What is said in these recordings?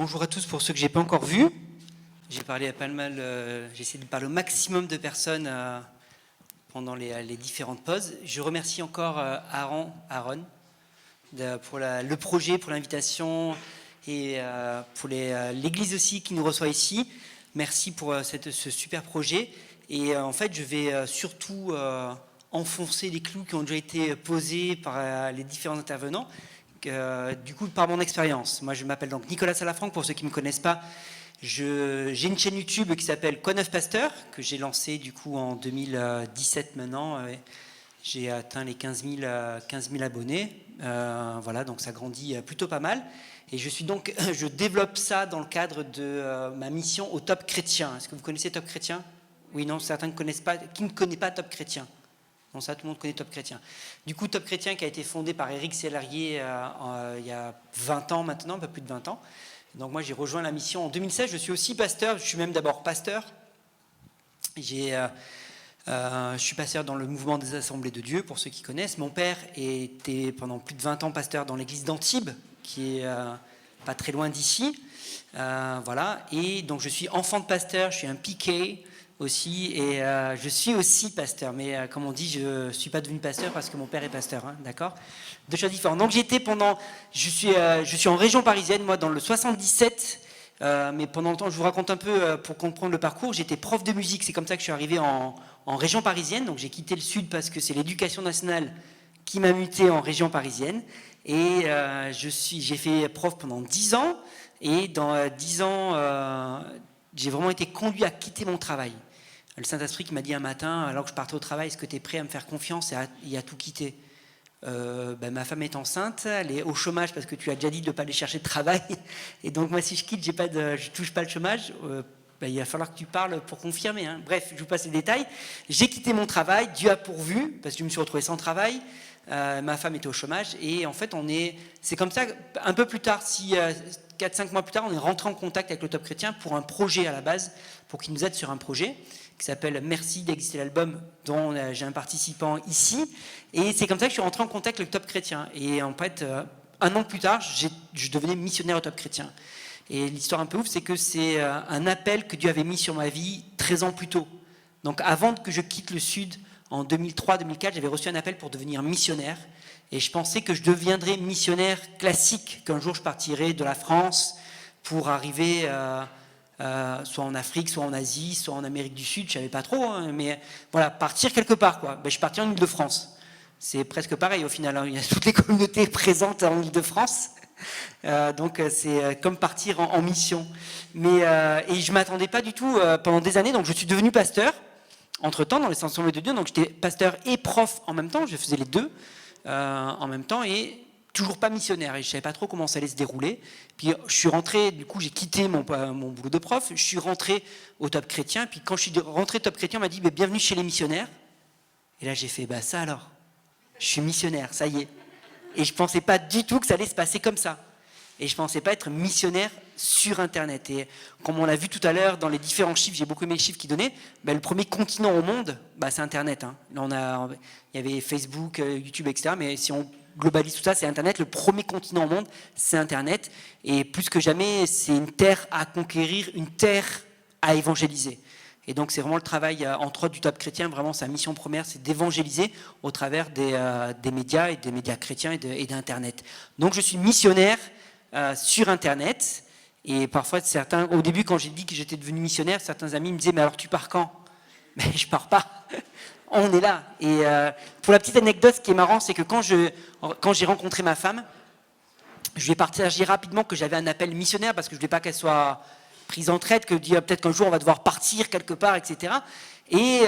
bonjour à tous pour ceux que je n'ai pas encore vus. J'ai parlé à pas mal, j'ai essayé de parler au maximum de personnes pendant les différentes pauses. Je remercie encore Aaron pour le projet, pour l'invitation et pour l'église aussi qui nous reçoit ici. Merci pour ce super projet. Et en fait, je vais surtout enfoncer les clous qui ont déjà été posés par les différents intervenants. Du coup, par mon expérience. Moi, je m'appelle donc Nicolas Salafranc, pour ceux qui ne me connaissent pas. J'ai une chaîne YouTube qui s'appelle Quoi Neuf Pasteur, que j'ai lancée du coup en 2017 maintenant. J'ai atteint les 15 000 abonnés. Voilà, donc ça grandit plutôt pas mal. Et je développe ça dans le cadre de ma mission au Top Chrétien. Est-ce que vous connaissez Top Chrétien? Oui, non, certains ne connaissent pas. Qui ne connaît pas Top Chrétien? Bon, ça, tout le monde connaît Top Chrétien. Du coup, Top Chrétien qui a été fondé par Éric Sellerier il y a 20 ans maintenant, un peu plus de 20 ans. Donc moi, j'ai rejoint la mission en 2016. Je suis aussi pasteur. Je suis même d'abord pasteur. Je suis pasteur dans le mouvement des Assemblées de Dieu, pour ceux qui connaissent. Mon père était pendant plus de 20 ans pasteur dans l'église d'Antibes, qui est pas très loin d'ici. Voilà. Et donc, je suis enfant de pasteur. Je suis un PK aussi, et je suis aussi pasteur, mais comme on dit, je ne suis pas devenu pasteur parce que mon père est pasteur, hein, d'accord? Deux choses différentes. Donc je suis en région parisienne, moi dans le 77, mais pendant le temps, je vous raconte un peu pour comprendre le parcours, j'étais prof de musique, c'est comme ça que je suis arrivé en région parisienne, donc j'ai quitté le sud parce que c'est l'éducation nationale qui m'a muté en région parisienne, et j'ai fait prof pendant 10 ans, et dans 10 ans, j'ai vraiment été conduit à quitter mon travail. Le Saint-Esprit qui m'a dit un matin, alors que je partais au travail, est-ce que tu es prêt à me faire confiance et à tout quitter? Ma femme est enceinte, elle est au chômage parce que tu as déjà dit de ne pas aller chercher de travail. Et donc moi, si je quitte, je ne touche pas le chômage. Il va falloir que tu parles pour confirmer. Hein. Bref, je vous passe les détails. J'ai quitté mon travail, Dieu a pourvu, parce que je me suis retrouvé sans travail. Ma femme était au chômage. Et en fait, c'est comme ça, un peu plus tard, 4-5 mois plus tard, on est rentré en contact avec le Top Chrétien pour un projet à la base, pour qu'il nous aide sur un projet qui s'appelle Merci d'exister l'album, dont j'ai un participant ici. Et c'est comme ça que je suis rentré en contact avec le Top Chrétien. Et en fait, un an plus tard, je devenais missionnaire au Top Chrétien. Et l'histoire un peu ouf, c'est que c'est un appel que Dieu avait mis sur ma vie 13 ans plus tôt. Donc avant que je quitte le Sud, en 2003-2004, j'avais reçu un appel pour devenir missionnaire. Et je pensais que je deviendrais missionnaire classique, qu'un jour je partirais de la France pour arriver soit en Afrique, soit en Asie, soit en Amérique du Sud, je ne savais pas trop, hein, mais voilà, partir quelque part, quoi. Je suis parti en Île-de-France. C'est presque pareil au final, hein. Il y a toutes les communautés présentes en Île-de-France. Donc c'est comme partir en mission. Et je ne m'attendais pas du tout pendant des années, donc je suis devenu pasteur, entre-temps, dans les Assemblées de Dieu, donc j'étais pasteur et prof en même temps, je faisais les deux en même temps, et toujours pas missionnaire, et je ne savais pas trop comment ça allait se dérouler. Puis je suis rentré, du coup j'ai quitté mon boulot de prof, je suis rentré au Top Chrétien, puis quand je suis rentré au Top Chrétien, on m'a dit bienvenue chez les missionnaires. Et là j'ai fait ça alors, je suis missionnaire, ça y est. Et je ne pensais pas du tout que ça allait se passer comme ça. Et je ne pensais pas être missionnaire sur Internet. Et comme on l'a vu tout à l'heure dans les différents chiffres, j'ai beaucoup aimé les chiffres qu'ils donnaient, le premier continent au monde, c'est Internet. Hein. Là, il y avait Facebook, YouTube, etc. Mais si on globalise tout ça, c'est Internet. Le premier continent au monde, c'est Internet. Et plus que jamais, c'est une terre à conquérir, une terre à évangéliser. Et donc, c'est vraiment le travail, entre autres, du Top Chrétien. Vraiment, sa mission première, c'est d'évangéliser au travers des médias et des médias chrétiens et d'Internet. Donc, je suis missionnaire sur Internet. Et parfois, au début, quand j'ai dit que j'étais devenu missionnaire, certains amis me disaient « Mais alors, tu pars quand ?» Mais je pars pas. On est là. Et pour la petite anecdote, ce qui est marrant, c'est que quand j'ai rencontré ma femme, je lui ai partagé rapidement que j'avais un appel missionnaire parce que je ne voulais pas qu'elle soit prise en traite, que peut-être qu'un jour on va devoir partir quelque part, etc. Et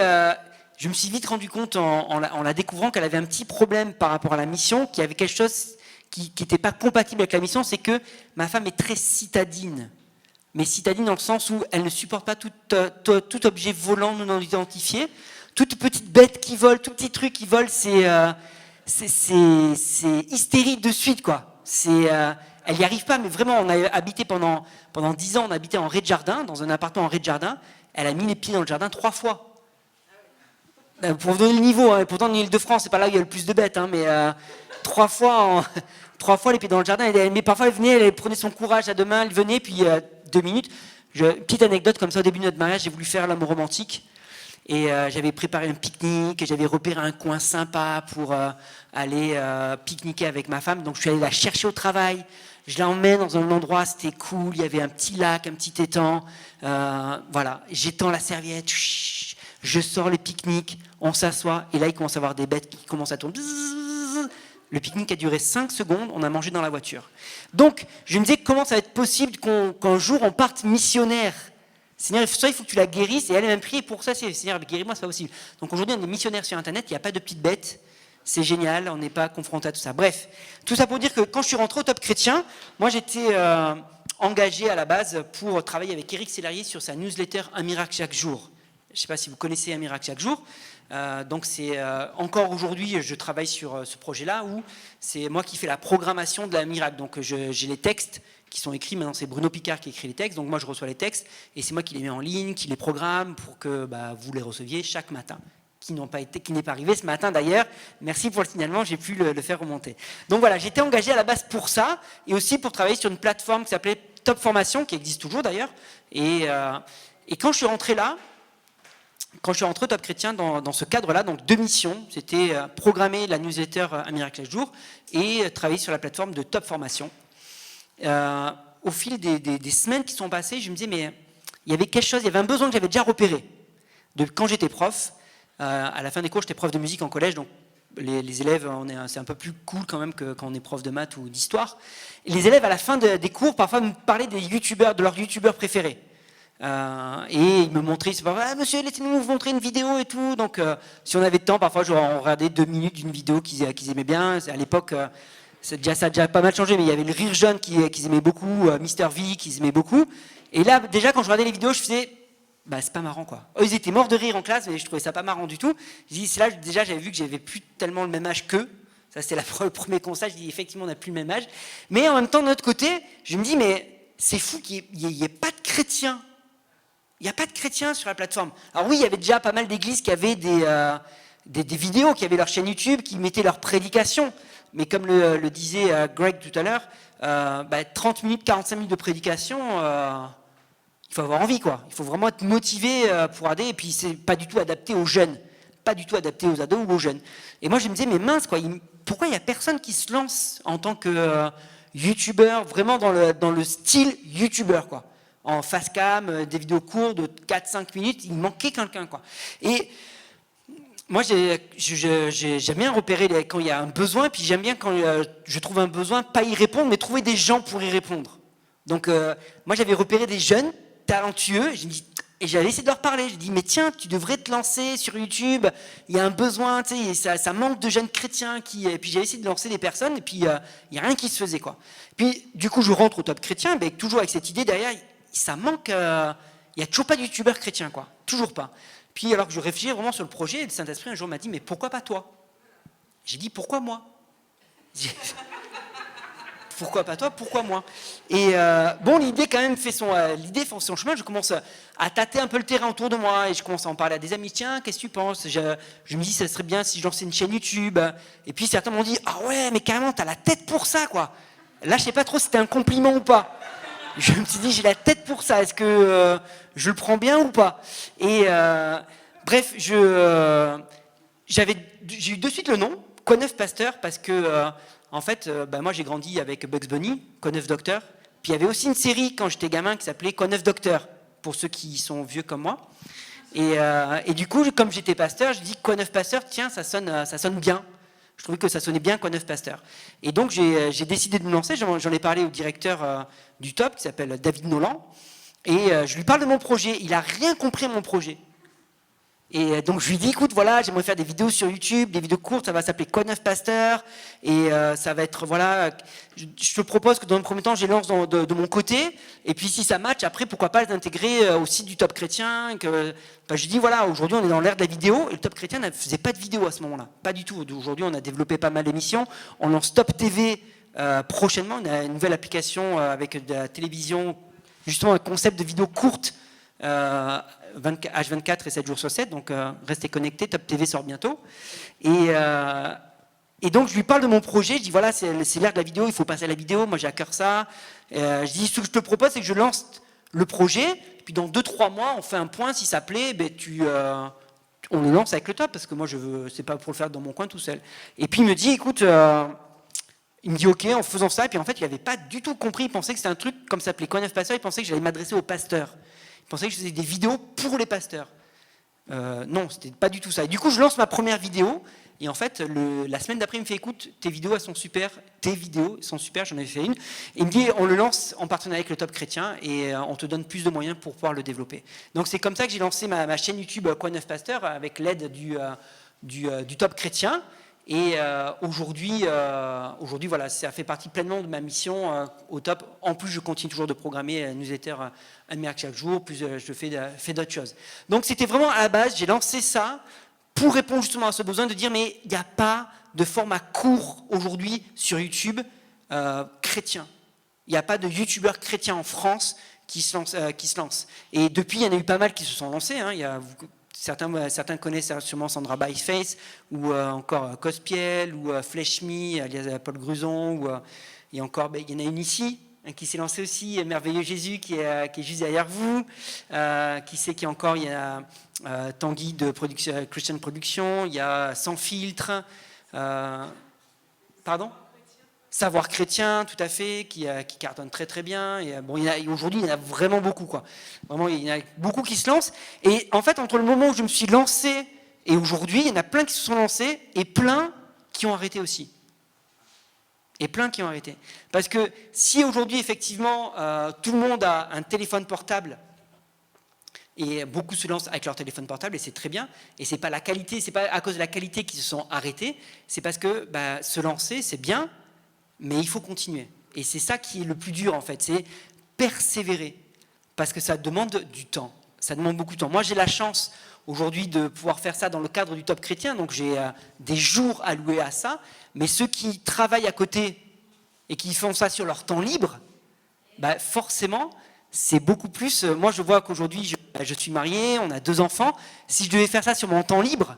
je me suis vite rendu compte en la découvrant qu'elle avait un petit problème par rapport à la mission, qu'il y avait quelque chose qui n'était pas compatible avec la mission, c'est que ma femme est très citadine. Mais citadine dans le sens où elle ne supporte pas tout objet volant non identifié. Toute petite bête qui vole, tout petit truc qui vole, c'est hystérie de suite, quoi. Elle n'y arrive pas, mais vraiment, on a habité pendant 10 ans, on habitait en rez-de-jardin, dans un appartement en rez-de-jardin. Elle a mis les pieds dans le jardin 3 fois. Pour vous donner le niveau, hein, pourtant en Ile-de-France, c'est pas là où il y a le plus de bêtes, hein, mais 3 fois, 3 fois les pieds dans le jardin. Mais parfois elle venait, elle prenait son courage à deux mains, elle venait, puis 2 minutes. Petite anecdote comme ça, au début de notre mariage, j'ai voulu faire l'amour romantique. Et j'avais préparé un pique-nique, j'avais repéré un coin sympa pour aller pique-niquer avec ma femme. Donc je suis allé la chercher au travail. Je l'emmène dans un endroit, c'était cool, il y avait un petit lac, un petit étang. Voilà, j'étends la serviette, je sors le pique-nique, on s'assoit, et là il commence à y avoir des bêtes qui commencent à tourner. Le pique-nique a duré 5 secondes, on a mangé dans la voiture. Donc, je me disais, comment ça va être possible qu'un jour on parte missionnaire? Seigneur, soit il faut que tu la guérisses, et elle a même prié pour ça, Seigneur, guéris-moi, c'est pas possible. Donc aujourd'hui, on est missionnaire sur Internet, il n'y a pas de petites bêtes, c'est génial, on n'est pas confronté à tout ça. Bref, tout ça pour dire que quand je suis rentré au Top Chrétien, moi j'étais engagé à la base pour travailler avec Éric Sellerier sur sa newsletter Un miracle chaque jour. Je ne sais pas si vous connaissez Un miracle chaque jour. Donc c'est encore aujourd'hui, je travaille sur ce projet-là où c'est moi qui fais la programmation de la miracle. Donc j'ai les textes qui sont écrits. Maintenant c'est Bruno Picard qui écrit les textes. Donc moi je reçois les textes et c'est moi qui les mets en ligne, qui les programme pour que vous les receviez chaque matin. Qui n'est pas arrivé ce matin d'ailleurs. Merci pour le signalement, j'ai pu le faire remonter. Donc voilà, j'étais engagé à la base pour ça et aussi pour travailler sur une plateforme qui s'appelait Top Formation, qui existe toujours d'ailleurs. Et quand je suis rentré là, quand je suis rentré au Top Chrétien dans ce cadre-là, donc 2 missions, c'était programmer la newsletter Un miracle chaque jour et travailler sur la plateforme de Top Formation. Au fil des semaines qui sont passées, je me disais, mais il y avait quelque chose, il y avait un besoin que j'avais déjà repéré. Quand j'étais prof, à la fin des cours, j'étais prof de musique en collège, donc les élèves, c'est un peu plus cool quand même que quand on est prof de maths ou d'histoire. Et les élèves, à la fin des cours, parfois me parlaient de leurs youtubeurs préférés. Et ils me montraient, c'est pas vrai, monsieur, laissez-nous vous montrer une vidéo et tout. Donc, si on avait de temps, parfois, on regardait 2 minutes d'une vidéo qu'ils aimaient bien. À l'époque, ça a déjà pas mal changé, mais il y avait le Rire Jeune qu'ils aimaient beaucoup, Mister V qu'ils aimaient beaucoup. Et là, déjà, quand je regardais les vidéos, je faisais, c'est pas marrant, quoi. Eux, ils étaient morts de rire en classe, mais je trouvais ça pas marrant du tout. C'est là, déjà, j'avais vu que j'avais plus tellement le même âge qu'eux. Ça, c'était le premier constat. Je dis, effectivement, on n'a plus le même âge. Mais en même temps, de notre côté, je me dis, mais c'est fou qu'il n'y ait pas de chrétiens. Il n'y a pas de chrétiens sur la plateforme. Alors oui, il y avait déjà pas mal d'églises qui avaient des vidéos, qui avaient leur chaîne YouTube, qui mettaient leurs prédications. Mais comme le disait Greg tout à l'heure, 30 minutes, 45 minutes de prédication, il faut avoir envie, quoi. Il faut vraiment être motivé pour aider. Et puis, c'est pas du tout adapté aux jeunes. Pas du tout adapté aux ados ou aux jeunes. Et moi, je me disais, mais mince, quoi, pourquoi il n'y a personne qui se lance en tant que youtubeur, vraiment dans le style youtubeur, quoi. En face cam, des vidéos courtes de 4-5 minutes, il manquait quelqu'un, quoi. Et moi, j'aime bien repérer quand il y a un besoin, et puis j'aime bien quand je trouve un besoin, pas y répondre, mais trouver des gens pour y répondre. Donc, moi, j'avais repéré des jeunes talentueux, et j'avais essayé de leur parler. J'ai dit, mais tiens, tu devrais te lancer sur YouTube, il y a un besoin, tu sais, ça manque de jeunes chrétiens. Et puis j'avais essayé de lancer des personnes, et puis il n'y a rien qui se faisait, quoi. Puis, du coup, je rentre au Top Chrétien, toujours avec cette idée derrière, ça manque, il n'y a toujours pas de youtubeur chrétien, quoi. Toujours pas. Puis alors que je réfléchis vraiment sur le projet, le Saint-Esprit un jour m'a dit, mais pourquoi pas toi? J'ai dit, pourquoi moi? Pourquoi pas toi? Pourquoi moi? Et l'idée quand même fait son chemin. Je commence à tâter un peu le terrain autour de moi et je commence à en parler à des amis. Tiens, qu'est-ce que tu penses? Je me dis, ça serait bien si je lançais une chaîne YouTube. Et puis certains m'ont dit, ah ouais, mais carrément, t'as la tête pour ça, quoi. Là, je sais pas trop si c'était un compliment ou pas. Je me suis dit, j'ai la tête pour ça. Est-ce que je le prends bien ou pas? Et bref, j'ai eu de suite le nom, Coneuf Pasteur, parce que en fait, moi j'ai grandi avec Bugs Bunny, Coneuf Docteur. Puis il y avait aussi une série quand j'étais gamin qui s'appelait Coneuf Docteur, pour ceux qui sont vieux comme moi. Et du coup, comme j'étais pasteur, je dis Coneuf Pasteur, tiens, ça sonne bien. Je trouvais que ça sonnait bien Coneuf Pasteur. Et donc j'ai décidé de me lancer, j'en ai parlé au directeur du Top, qui s'appelle David Nolan, et je lui parle de mon projet. Il n'a rien compris à mon projet. Et donc je lui dis, écoute, voilà, j'aimerais faire des vidéos sur YouTube, des vidéos courtes, ça va s'appeler Coneuf Pasteur, et ça va être, voilà, je te propose que dans le premier temps, je les lance de mon côté, et puis si ça match, après, pourquoi pas les intégrer au site du Top Chrétien, je dis, voilà, aujourd'hui on est dans l'ère de la vidéo, et le Top Chrétien ne faisait pas de vidéo à ce moment-là, pas du tout. Aujourd'hui on a développé pas mal d'émissions, on lance Top TV prochainement, on a une nouvelle application avec de la télévision, justement un concept de vidéo courte, H24 et 7 jours sur 7, donc restez connectés, Top TV sort bientôt. Et donc je lui parle de mon projet, je dis voilà, c'est l'ère de la vidéo, il faut passer à la vidéo, moi j'ai à cœur ça. Je dis ce que je te propose, c'est que je lance le projet, puis dans 2-3 mois, on fait un point, si ça plaît, ben, on le lance avec le top, parce que moi c'est pas pour le faire dans mon coin tout seul. Et puis il me dit, écoute, il me dit ok en faisant ça, et puis en fait il n'avait pas du tout compris, il pensait que c'était un truc comme ça s'appelait Coin of Pasteur, il pensait que j'allais m'adresser aux pasteurs. Il pensait que je faisais des vidéos pour les pasteurs. Non, c'était pas du tout ça. Et du coup je lance ma première vidéo, et en fait la semaine d'après il me fait écoute, tes vidéos elles sont super, j'en avais fait une. Et il me dit on le lance en partenariat avec le Top Chrétien, et on te donne plus de moyens pour pouvoir le développer. Donc c'est comme ça que j'ai lancé ma chaîne YouTube Coin of Pasteur, avec l'aide du Top Chrétien. Et aujourd'hui, voilà, ça fait partie pleinement de ma mission au Top. En plus, je continue toujours de programmer la newsletter un miracle chaque jour, plus je fais d'autres choses. Donc, c'était vraiment à la base, j'ai lancé ça pour répondre justement à ce besoin de dire, mais il n'y a pas de format court aujourd'hui sur YouTube chrétien. Il n'y a pas de youtubeurs chrétiens en France qui se lancent. Et depuis, il y en a eu pas mal qui se sont lancés. Hein. Certains connaissent sûrement Sandra Byface, ou encore Cospiel, ou Fleshme, alias Paul Gruson, et encore, il y en a une ici, qui s'est lancée aussi, Merveilleux Jésus, qui est juste derrière vous. Qui sait qu'il y a encore, il y a Tanguy de Christian Production, il y a Sans Filtre, pardon ? Savoir chrétien, tout à fait, qui cartonne très très bien. Et, bon, aujourd'hui, il y en a vraiment beaucoup, quoi. Vraiment, il y en a beaucoup qui se lancent. Et en fait, entre le moment où je me suis lancé et aujourd'hui, il y en a plein qui se sont lancés et plein qui ont arrêté aussi. Parce que si aujourd'hui, effectivement, tout le monde a un téléphone portable, et beaucoup se lancent avec leur téléphone portable, et c'est très bien, et c'est pas la qualité, c'est pas à cause de la qualité qu'ils se sont arrêtés, c'est parce que se lancer, c'est bien, mais il faut continuer. Et c'est ça qui est le plus dur, en fait, c'est persévérer. Parce que ça demande du temps. Ça demande beaucoup de temps. Moi, j'ai la chance aujourd'hui de pouvoir faire ça dans le cadre du Top Chrétien, donc j'ai des jours alloués à ça. Mais ceux qui travaillent à côté et qui font ça sur leur temps libre, forcément, c'est beaucoup plus... Moi, je vois qu'aujourd'hui, je suis marié, on a 2 enfants. Si je devais faire ça sur mon temps libre...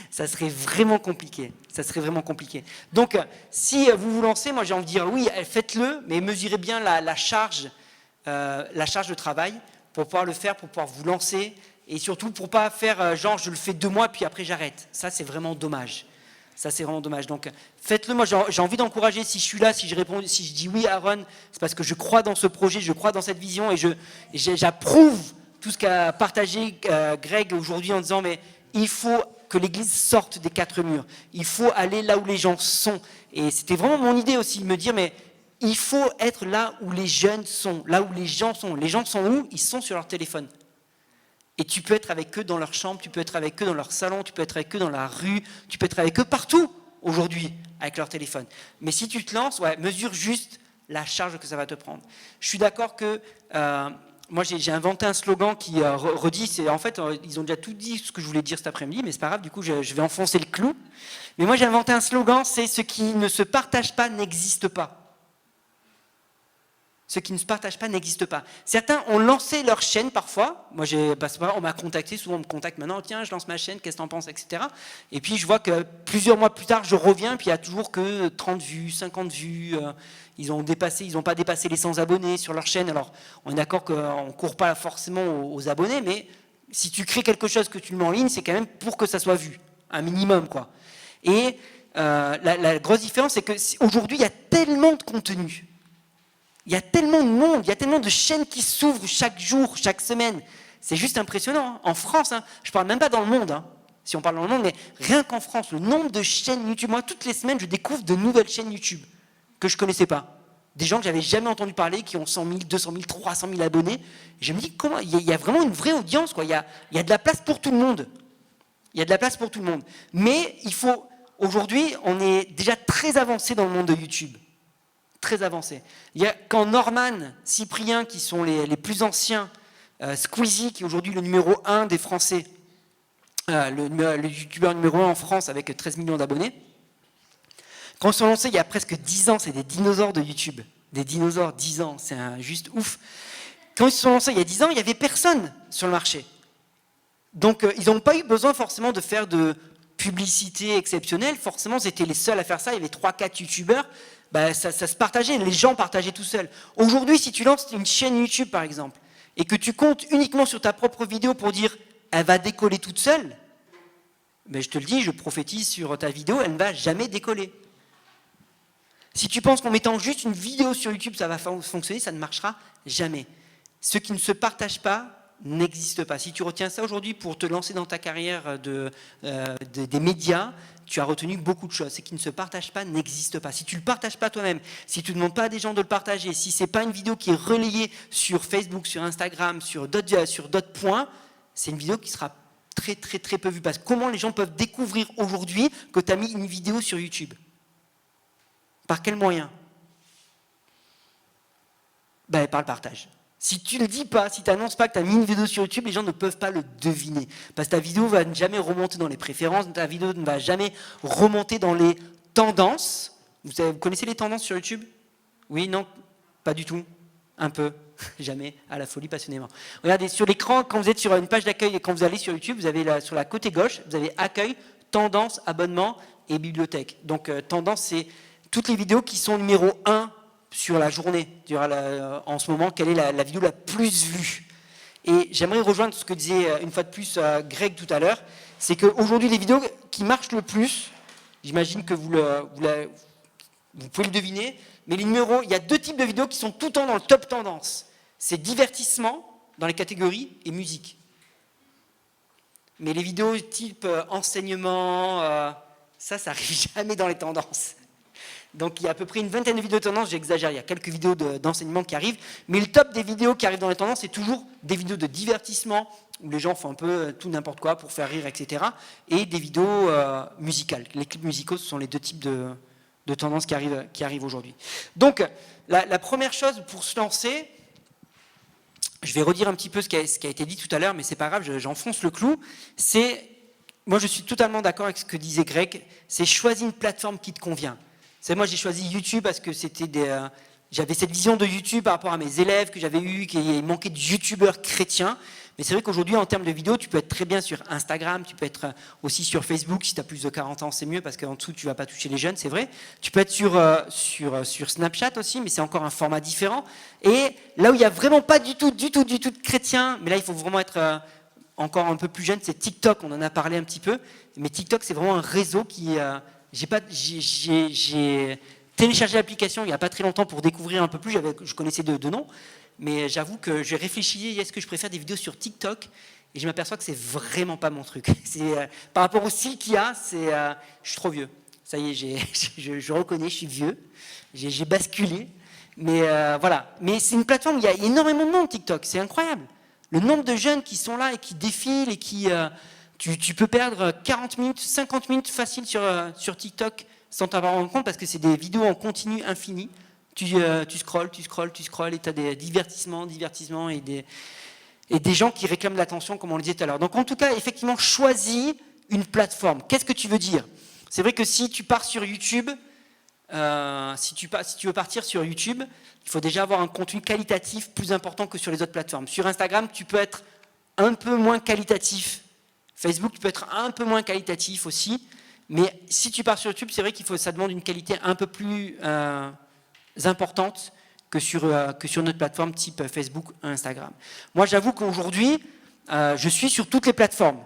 ça serait vraiment compliqué. Donc, si vous vous lancez, moi j'ai envie de dire oui, faites-le, mais mesurez bien la charge de travail pour pouvoir le faire, pour pouvoir vous lancer, et surtout pour pas faire genre je le fais 2 mois puis après j'arrête. Ça c'est vraiment dommage. Donc faites-le. Moi j'ai envie d'encourager. Si je suis là, si je dis oui Aaron, c'est parce que je crois dans ce projet, je crois dans cette vision, et j'approuve tout ce qu'a partagé Greg aujourd'hui en disant mais il faut que l'Église sorte des 4 murs. Il faut aller là où les gens sont. Et c'était vraiment mon idée aussi, de me dire, mais il faut être là où les jeunes sont, là où les gens sont. Les gens sont où ? Ils sont sur leur téléphone. Et tu peux être avec eux dans leur chambre, tu peux être avec eux dans leur salon, tu peux être avec eux dans la rue, tu peux être avec eux partout aujourd'hui avec leur téléphone. Mais si tu te lances, mesure juste la charge que ça va te prendre. Je suis d'accord que... moi, j'ai inventé un slogan qui redit, en fait, ils ont déjà tout dit ce que je voulais dire cet après-midi, mais c'est pas grave, du coup, je vais enfoncer le clou. Mais moi, j'ai inventé un slogan, c'est « Ce qui ne se partage pas n'existe pas ». Ce qui ne se partage pas n'existe pas. Certains ont lancé leur chaîne parfois. Moi, on m'a contacté, souvent on me contacte maintenant, tiens, je lance ma chaîne, qu'est-ce que t'en penses, etc. Et puis, je vois que plusieurs mois plus tard, je reviens, puis il n'y a toujours que 30 vues, 50 vues. Ils n'ont pas dépassé les 100 abonnés sur leur chaîne. Alors, on est d'accord qu'on ne court pas forcément aux abonnés, mais si tu crées quelque chose que tu le mets en ligne, c'est quand même pour que ça soit vu, un minimum, quoi. Et la grosse différence, c'est qu'aujourd'hui, il y a tellement de contenu. Il y a tellement de monde, il y a tellement de chaînes qui s'ouvrent chaque jour, chaque semaine. C'est juste impressionnant. Hein. En France, je ne parle même pas dans le monde, si on parle dans le monde, mais rien qu'en France, le nombre de chaînes YouTube. Moi, toutes les semaines, je découvre de nouvelles chaînes YouTube que je ne connaissais pas. Des gens que je n'avais jamais entendu parler, qui ont 100 000, 200 000, 300 000 abonnés. Et je me dis, comment il y a vraiment une vraie audience, quoi. Il y a de la place pour tout le monde. Mais aujourd'hui, on est déjà très avancé dans le monde de YouTube. Très avancé. Quand Norman, Cyprien, qui sont les plus anciens, Squeezie, qui est aujourd'hui le numéro 1 des Français, le youtubeur numéro 1 en France avec 13 millions d'abonnés, quand ils sont lancés il y a presque 10 ans, c'est des dinosaures de YouTube. Des dinosaures, 10 ans, c'est juste ouf. Quand ils se sont lancés il y a 10 ans, il n'y avait personne sur le marché. Donc, ils n'ont pas eu besoin forcément de faire de publicité exceptionnelle. Forcément, c'était les seuls à faire ça. Il y avait 3-4 youtubeurs. Ben, ça se partageait, les gens partageaient tout seuls. Aujourd'hui, si tu lances une chaîne YouTube, par exemple, et que tu comptes uniquement sur ta propre vidéo pour dire « elle va décoller toute seule », ben, je te le dis, je prophétise sur ta vidéo, elle ne va jamais décoller. Si tu penses qu'en mettant juste une vidéo sur YouTube, ça va fonctionner, ça ne marchera jamais. Ce qui ne se partage pas n'existe pas. Si tu retiens ça aujourd'hui pour te lancer dans ta carrière des médias, tu as retenu beaucoup de choses. Ce qui ne se partage pas n'existe pas. Si tu ne le partages pas toi-même, si tu ne demandes pas à des gens de le partager, si ce n'est pas une vidéo qui est relayée sur Facebook, sur Instagram, sur d'autres points, c'est une vidéo qui sera très très très peu vue. Parce que comment les gens peuvent découvrir aujourd'hui que tu as mis une vidéo sur YouTube? Par quel moyen? Ben, par le partage. Si tu ne le dis pas, si tu n'annonces pas que tu as mis une vidéo sur YouTube, les gens ne peuvent pas le deviner. Parce que ta vidéo ne va jamais remonter dans les préférences, ta vidéo ne va jamais remonter dans les tendances. Vous connaissez les tendances sur YouTube? Oui, non? Pas du tout? Un peu? Jamais? À la folie, passionnément. Regardez, sur l'écran, quand vous êtes sur une page d'accueil et quand vous allez sur YouTube, vous avez sur la côté gauche, vous avez accueil, tendance, abonnement et bibliothèque. Donc, tendance, c'est toutes les vidéos qui sont numéro 1 sur la journée, en ce moment, quelle est la vidéo la plus vue. Et j'aimerais rejoindre ce que disait une fois de plus Greg tout à l'heure, c'est qu'aujourd'hui, les vidéos qui marchent le plus, j'imagine que vous pouvez le deviner, mais les numéros, il y a 2 types de vidéos qui sont tout le temps dans le top tendance. C'est divertissement, dans les catégories, et musique. Mais les vidéos type enseignement, ça n'arrive jamais dans les tendances. Donc il y a à peu près une vingtaine de vidéos de tendance, j'exagère, il y a quelques vidéos d'enseignement qui arrivent, mais le top des vidéos qui arrivent dans les tendances, c'est toujours des vidéos de divertissement, où les gens font un peu tout n'importe quoi pour faire rire, etc. Et des vidéos musicales. Les clips musicaux, ce sont les 2 types de tendances qui arrivent aujourd'hui. Donc la première chose pour se lancer, je vais redire un petit peu ce qui a été dit tout à l'heure, mais c'est pas grave, j'enfonce le clou, c'est, moi je suis totalement d'accord avec ce que disait Greg, c'est choisis une plateforme qui te convient. Moi, j'ai choisi YouTube parce que j'avais cette vision de YouTube par rapport à mes élèves que j'avais eu, qu'il manquait de youtubeurs chrétiens. Mais c'est vrai qu'aujourd'hui, en termes de vidéos, tu peux être très bien sur Instagram, tu peux être aussi sur Facebook. Si tu as plus de 40 ans, c'est mieux parce qu'en dessous, tu ne vas pas toucher les jeunes, c'est vrai. Tu peux être sur Snapchat aussi, mais c'est encore un format différent. Et là où il n'y a vraiment pas du tout de chrétiens, mais là, il faut vraiment être encore un peu plus jeune, c'est TikTok. On en a parlé un petit peu. Mais TikTok, c'est vraiment un réseau qui... J'ai téléchargé l'application il n'y a pas très longtemps pour découvrir un peu plus, je connaissais de nom, mais j'avoue que j'ai réfléchi, est-ce que je préfère des vidéos sur TikTok? Et je m'aperçois que c'est vraiment pas mon truc. Par rapport au style qu'il y a, je suis trop vieux. Ça y est, je reconnais, je suis vieux, j'ai basculé, mais voilà. Mais c'est une plateforme où il y a énormément de monde TikTok, c'est incroyable. Le nombre de jeunes qui sont là et qui défilent et qui... Tu peux perdre 40 minutes, 50 minutes facile sur TikTok sans t'en rendre compte parce que c'est des vidéos en continu infini. Tu scrolles et tu as des divertissements et des gens qui réclament l'attention comme on le disait tout à l'heure. Donc en tout cas, effectivement, choisis une plateforme. Qu'est-ce que tu veux dire? C'est vrai que si tu pars sur YouTube, si tu veux partir sur YouTube, il faut déjà avoir un contenu qualitatif plus important que sur les autres plateformes. Sur Instagram, tu peux être un peu moins qualitatif. Facebook, tu peux être un peu moins qualitatif aussi, mais si tu pars sur YouTube, c'est vrai ça demande une qualité un peu plus importante que sur notre plateforme type Facebook, Instagram. Moi, j'avoue qu'aujourd'hui, je suis sur toutes les plateformes.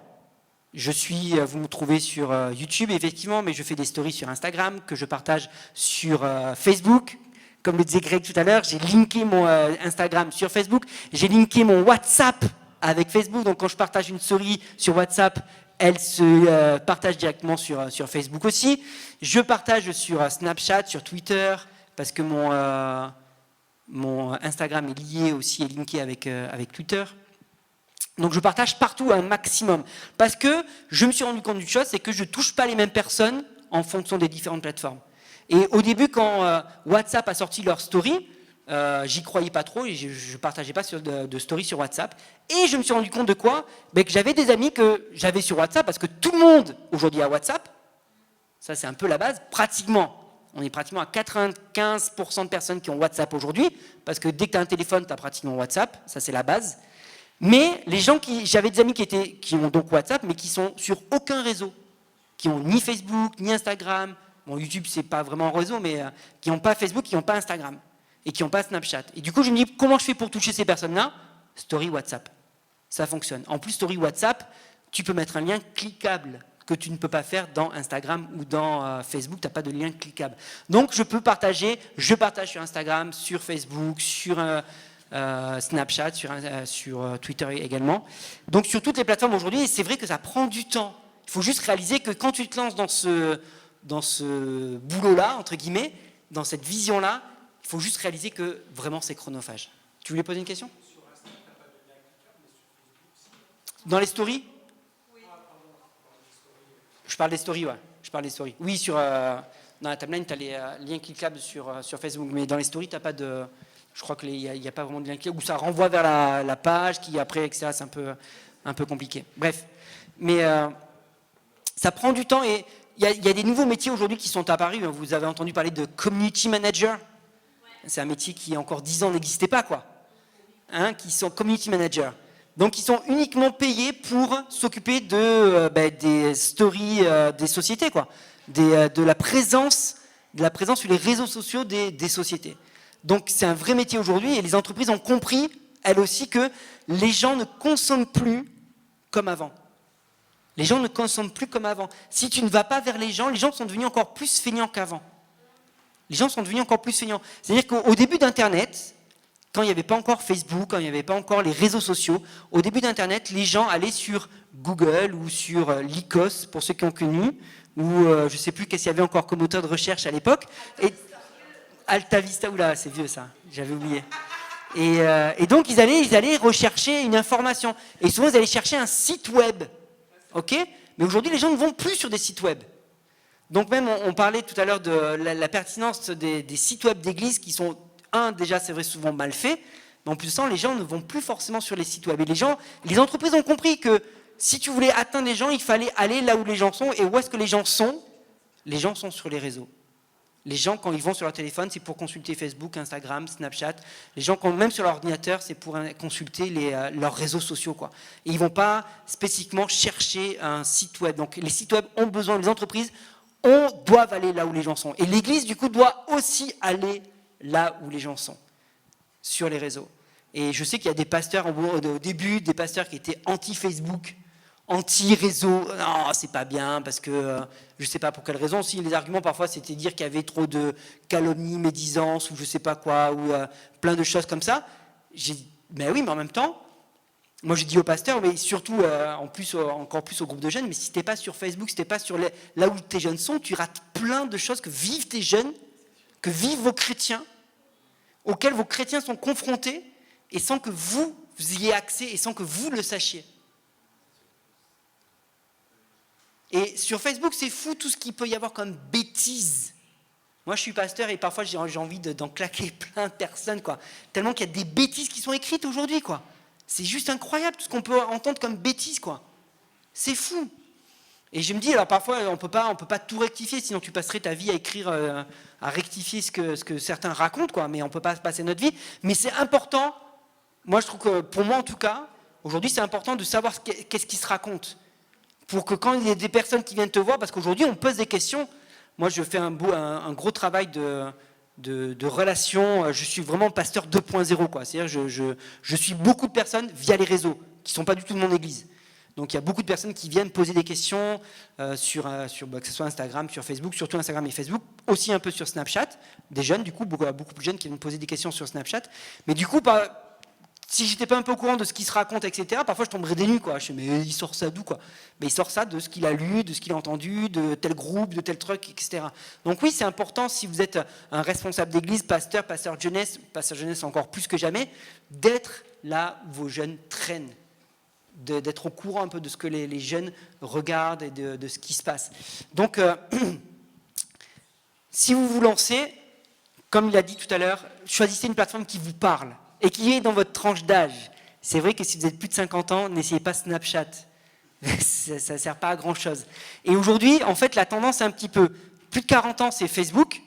Vous me trouvez sur YouTube, effectivement, mais je fais des stories sur Instagram, que je partage sur Facebook. Comme le disait Greg tout à l'heure, j'ai linké mon Instagram sur Facebook, j'ai linké mon WhatsApp avec Facebook, donc quand je partage une story sur WhatsApp, elle se partage directement sur Facebook aussi. Je partage sur Snapchat, sur Twitter, parce que mon Instagram est lié aussi, est linké avec Twitter. Donc je partage partout un maximum. Parce que je me suis rendu compte d'une chose, c'est que je ne touche pas les mêmes personnes en fonction des différentes plateformes. Et au début, quand WhatsApp a sorti leur story, j'y croyais pas trop et je ne partageais pas de story sur WhatsApp. Et je me suis rendu compte de quoi? Que j'avais des amis que j'avais sur WhatsApp, parce que tout le monde aujourd'hui a WhatsApp. Ça, c'est un peu la base. Pratiquement, On est pratiquement à 95% de personnes qui ont WhatsApp aujourd'hui, parce que dès que tu as un téléphone, tu as pratiquement WhatsApp, ça c'est la base. Mais les gens j'avais des amis qui ont donc WhatsApp, mais qui sont sur aucun réseau, qui ont ni Facebook, ni Instagram. Bon, YouTube, c'est pas vraiment un réseau, mais qui n'ont pas Facebook, qui n'ont pas Instagram, et qui n'ont pas Snapchat. Et du coup, je me dis, comment je fais pour toucher ces personnes-là? Story WhatsApp. Ça fonctionne. En plus, Story WhatsApp, tu peux mettre un lien cliquable que tu ne peux pas faire dans Instagram ou dans Facebook, tu n'as pas de lien cliquable. Donc, je partage sur Instagram, sur Facebook, sur Snapchat, sur Twitter également. Donc, sur toutes les plateformes aujourd'hui, et c'est vrai que ça prend du temps. Il faut juste réaliser que quand tu te lances dans ce boulot-là, entre guillemets, dans cette vision-là, il faut juste réaliser que vraiment c'est chronophage. Tu voulais poser une question? Dans les stories? Je parle des stories, ouais. Je parle des stories. Oui, dans la timeline, tu as les liens cliquables sur Facebook, mais dans les stories, tu n'as pas de... Je crois qu'il n'y a pas vraiment de lien cliquable, ou ça renvoie vers la page, qui après, etc., c'est un peu compliqué. Bref. Mais ça prend du temps, et il y a des nouveaux métiers aujourd'hui qui sont apparus. Vous avez entendu parler de community manager. C'est un métier qui, encore 10 ans, n'existait pas, quoi. Qui sont community managers. Donc, ils sont uniquement payés pour s'occuper des stories des sociétés, quoi. De la présence sur les réseaux sociaux des sociétés. Donc, c'est un vrai métier aujourd'hui, et les entreprises ont compris, elles aussi, que les gens ne consomment plus comme avant. Les gens ne consomment plus comme avant. Si tu ne vas pas vers les gens sont devenus encore plus feignants qu'avant. Les gens sont devenus encore plus feignants. C'est-à-dire qu'au début d'Internet, quand il n'y avait pas encore Facebook, quand il n'y avait pas encore les réseaux sociaux, au début d'Internet, les gens allaient sur Google ou sur Lycos, pour ceux qui ont connu, ou je ne sais plus qu'est-ce qu'il y avait encore comme moteur de recherche à l'époque. Alta Vista, oula, c'est vieux ça, j'avais oublié. Et donc, ils allaient rechercher une information. Et souvent, ils allaient chercher un site web. Ok? Mais aujourd'hui, les gens ne vont plus sur des sites web. Donc même, on parlait tout à l'heure de la pertinence des sites web d'église qui sont, déjà, c'est vrai, souvent mal faits, mais en plus de ça, les gens ne vont plus forcément sur les sites web. Et les entreprises ont compris que si tu voulais atteindre les gens, il fallait aller là où les gens sont. Et où est-ce que les gens sont? Les gens sont sur les réseaux. Les gens, quand ils vont sur leur téléphone, c'est pour consulter Facebook, Instagram, Snapchat. Les gens, même sur leur ordinateur, c'est pour consulter leurs réseaux sociaux, quoi. Et ils ne vont pas spécifiquement chercher un site web. Donc, les sites web ont besoin, les entreprises doivent aller là où les gens sont. Et l'Église, du coup, doit aussi aller là où les gens sont, sur les réseaux. Et je sais qu'il y a des pasteurs, au début, des pasteurs qui étaient anti-Facebook, anti-réseau, non, c'est pas bien, parce que je sais pas pour quelle raison. Si les arguments parfois c'était dire qu'il y avait trop de calomnies, médisances, ou je sais pas quoi, ou plein de choses comme ça. Mais oui, mais en même temps, moi je dis aux pasteurs, mais surtout encore plus au groupe de jeunes, mais si t'es pas sur Facebook, si t'es pas sur là où tes jeunes sont, tu rates plein de choses que vivent tes jeunes, que vivent vos chrétiens, auxquels vos chrétiens sont confrontés, et sans que vous ayez accès, et sans que vous le sachiez. Et sur Facebook, c'est fou tout ce qu'il peut y avoir comme bêtises. Moi, je suis pasteur et parfois, j'ai envie d'en claquer plein de personnes, quoi. Tellement qu'il y a des bêtises qui sont écrites aujourd'hui, quoi. C'est juste incroyable tout ce qu'on peut entendre comme bêtises, quoi. C'est fou. Et je me dis, alors parfois, on peut pas tout rectifier, sinon tu passerais ta vie à écrire, à rectifier ce que certains racontent, quoi. Mais on ne peut pas passer notre vie. Mais c'est important, moi je trouve que, pour moi en tout cas, aujourd'hui, c'est important de savoir qu'est-ce qui se raconte. Pour que quand il y a des personnes qui viennent te voir, parce qu'aujourd'hui on pose des questions, moi je fais un gros travail de relations, je suis vraiment pasteur 2.0, quoi. C'est-à-dire je suis beaucoup de personnes via les réseaux, qui ne sont pas du tout de mon église. Donc il y a beaucoup de personnes qui viennent poser des questions que ce soit Instagram, sur Facebook, surtout Instagram et Facebook, aussi un peu sur Snapchat, des jeunes du coup, beaucoup plus jeunes qui viennent poser des questions sur Snapchat, mais du coup, si j'étais pas un peu au courant de ce qui se raconte, etc., parfois je tomberais des nues, quoi. Je me dis, mais il sort ça d'où, quoi? Mais il sort ça de ce qu'il a lu, de ce qu'il a entendu, de tel groupe, de tel truc, etc. Donc oui, c'est important, si vous êtes un responsable d'église, pasteur jeunesse encore plus que jamais, d'être là où vos jeunes traînent, d'être au courant un peu de ce que les jeunes regardent et de ce qui se passe. Donc, si vous vous lancez, comme il a dit tout à l'heure, choisissez une plateforme qui vous parle et qui est dans votre tranche d'âge. C'est vrai que si vous êtes plus de 50 ans, n'essayez pas Snapchat. Ça ne sert pas à grand-chose. Et aujourd'hui, en fait, la tendance est un petit peu, plus de 40 ans, c'est Facebook,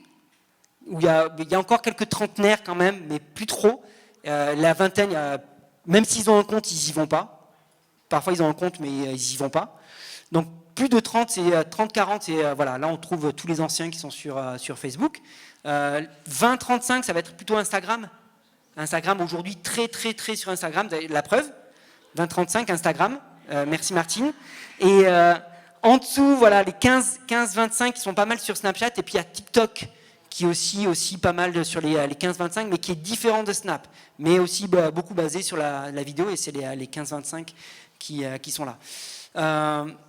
où il y a encore quelques trentenaires quand même, mais plus trop. La vingtaine, même s'ils ont un compte, ils n'y vont pas. Parfois, ils ont un compte, mais ils n'y vont pas. Donc, plus de 30, c'est 30-40, et voilà, là, on trouve tous les anciens qui sont sur Facebook. 20-35, ça va être plutôt Instagram. Instagram, aujourd'hui, très sur Instagram, la preuve. 20-35, Instagram. Merci Martine. Et en dessous, voilà, les 15-25 qui sont pas mal sur Snapchat. Et puis il y a TikTok qui est aussi pas mal sur les 15-25, mais qui est différent de Snap. Mais aussi beaucoup basé sur la vidéo, et c'est les 15-25 qui sont là.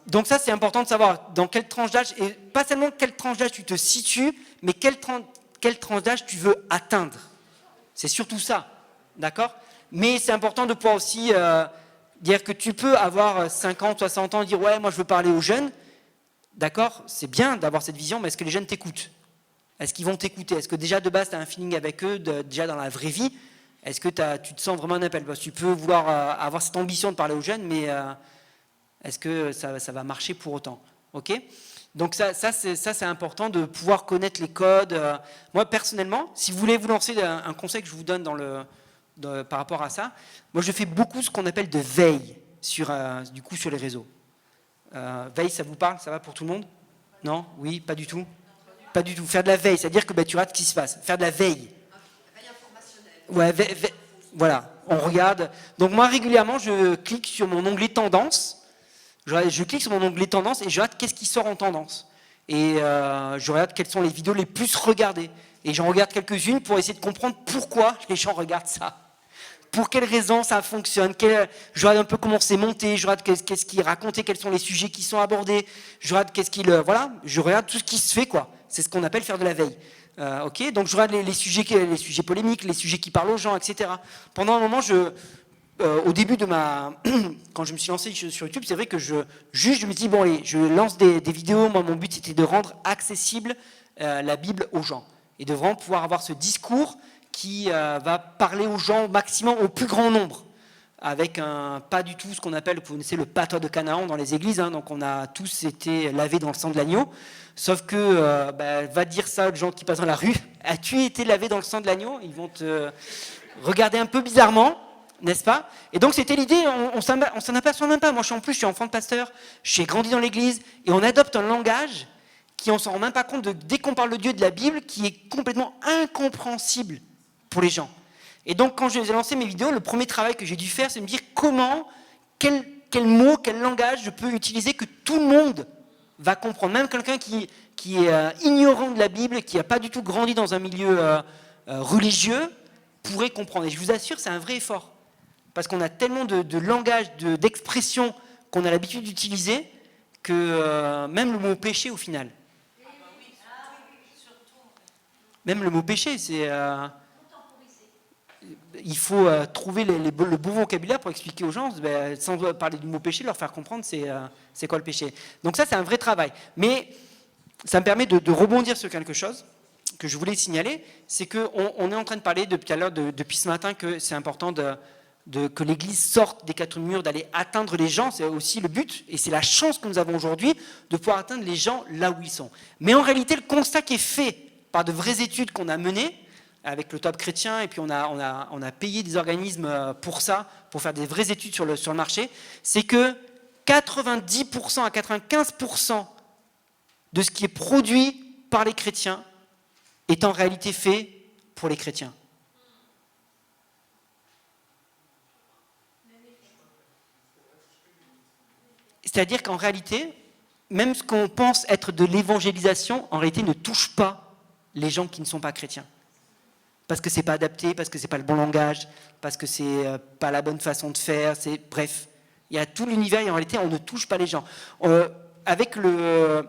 Donc ça, c'est important de savoir dans quelle tranche d'âge, et pas seulement quelle tranche d'âge tu te situes, mais quelle tranche d'âge tu veux atteindre. C'est surtout ça, d'accord? Mais c'est important de pouvoir aussi dire que tu peux avoir 50, 60 ans, dire « ouais, moi je veux parler aux jeunes », d'accord? C'est bien d'avoir cette vision, mais est-ce que les jeunes t'écoutent? Est-ce qu'ils vont t'écouter? Est-ce que déjà de base tu as un feeling avec eux, déjà dans la vraie vie? Est-ce que tu te sens vraiment un appel? Parce que tu peux vouloir avoir cette ambition de parler aux jeunes, mais est-ce que ça va marcher pour autant? Ok? Donc ça c'est important de pouvoir connaître les codes. Moi personnellement, si vous voulez vous lancer, un conseil que je vous donne par rapport à ça, moi je fais beaucoup ce qu'on appelle de veille sur les réseaux. Veille, ça vous parle? Ça va pour tout le monde? Non? Oui? Pas du tout? Pas du tout. Faire de la veille, c'est-à-dire que tu regardes ce qui se passe. Faire de la veille. Veille informationnelle. Ouais, voilà, on regarde. Donc moi régulièrement, je clique sur mon onglet tendance. Je clique sur mon onglet tendance et je regarde qu'est-ce qui sort en tendance. Et je regarde quelles sont les vidéos les plus regardées. Et j'en regarde quelques-unes pour essayer de comprendre pourquoi les gens regardent ça. Pour quelles raisons ça fonctionne. Je regarde un peu comment c'est monté, je regarde qu'est-ce qui est raconté, quels sont les sujets qui sont abordés. Je regarde je regarde tout ce qui se fait, quoi. C'est ce qu'on appelle faire de la veille. Ok, donc je regarde les sujets polémiques, les sujets qui parlent aux gens, etc. Pendant un moment, au début quand je me suis lancé sur YouTube, c'est vrai que je me dis, bon allez, je lance des vidéos. Moi, mon but, c'était de rendre accessible la Bible aux gens. Et de vraiment pouvoir avoir ce discours qui va parler aux gens au maximum, au plus grand nombre. Avec pas du tout ce qu'on appelle, vous connaissez le patois de Canaan dans les églises, hein, donc on a tous été lavés dans le sang de l'agneau. Sauf que, va dire ça aux gens qui passent dans la rue, as-tu été lavé dans le sang de l'agneau? Ils vont te regarder un peu bizarrement. N'est-ce pas? Et donc c'était l'idée, on s'en aperçoit même pas. Moi je suis enfant de pasteur, j'ai grandi dans l'église, et on adopte un langage qui on s'en rend même pas compte dès qu'on parle de Dieu, de la Bible, qui est complètement incompréhensible pour les gens. Et donc quand j'ai lancé mes vidéos, le premier travail que j'ai dû faire, c'est me dire quel mot, quel langage je peux utiliser que tout le monde va comprendre. Même quelqu'un qui est ignorant de la Bible, qui n'a pas du tout grandi dans un milieu religieux, pourrait comprendre. Et je vous assure, c'est un vrai effort. Parce qu'on a tellement de langage, d'expression qu'on a l'habitude d'utiliser, que même le mot péché au final. Même le mot péché, c'est... il faut trouver le bon vocabulaire pour expliquer aux gens, sans parler du mot péché, leur faire comprendre c'est quoi le péché. Donc ça, c'est un vrai travail. Mais ça me permet de rebondir sur quelque chose que je voulais signaler, c'est qu'on est en train de parler depuis tout à l'heure, depuis ce matin, que c'est important que l'Église sorte des quatre murs, d'aller atteindre les gens. C'est aussi le but, et c'est la chance que nous avons aujourd'hui de pouvoir atteindre les gens là où ils sont. Mais en réalité, le constat qui est fait par de vraies études qu'on a menées, avec le Top Chrétien, et puis on a payé des organismes pour ça, pour faire des vraies études sur le marché, c'est que 90% à 95% de ce qui est produit par les chrétiens est en réalité fait pour les chrétiens. C'est-à-dire qu'en réalité, même ce qu'on pense être de l'évangélisation, en réalité ne touche pas les gens qui ne sont pas chrétiens. Parce que c'est pas adapté, parce que c'est pas le bon langage, parce que c'est pas la bonne façon de faire, bref. Il y a tout l'univers et en réalité, on ne touche pas les gens. Avec le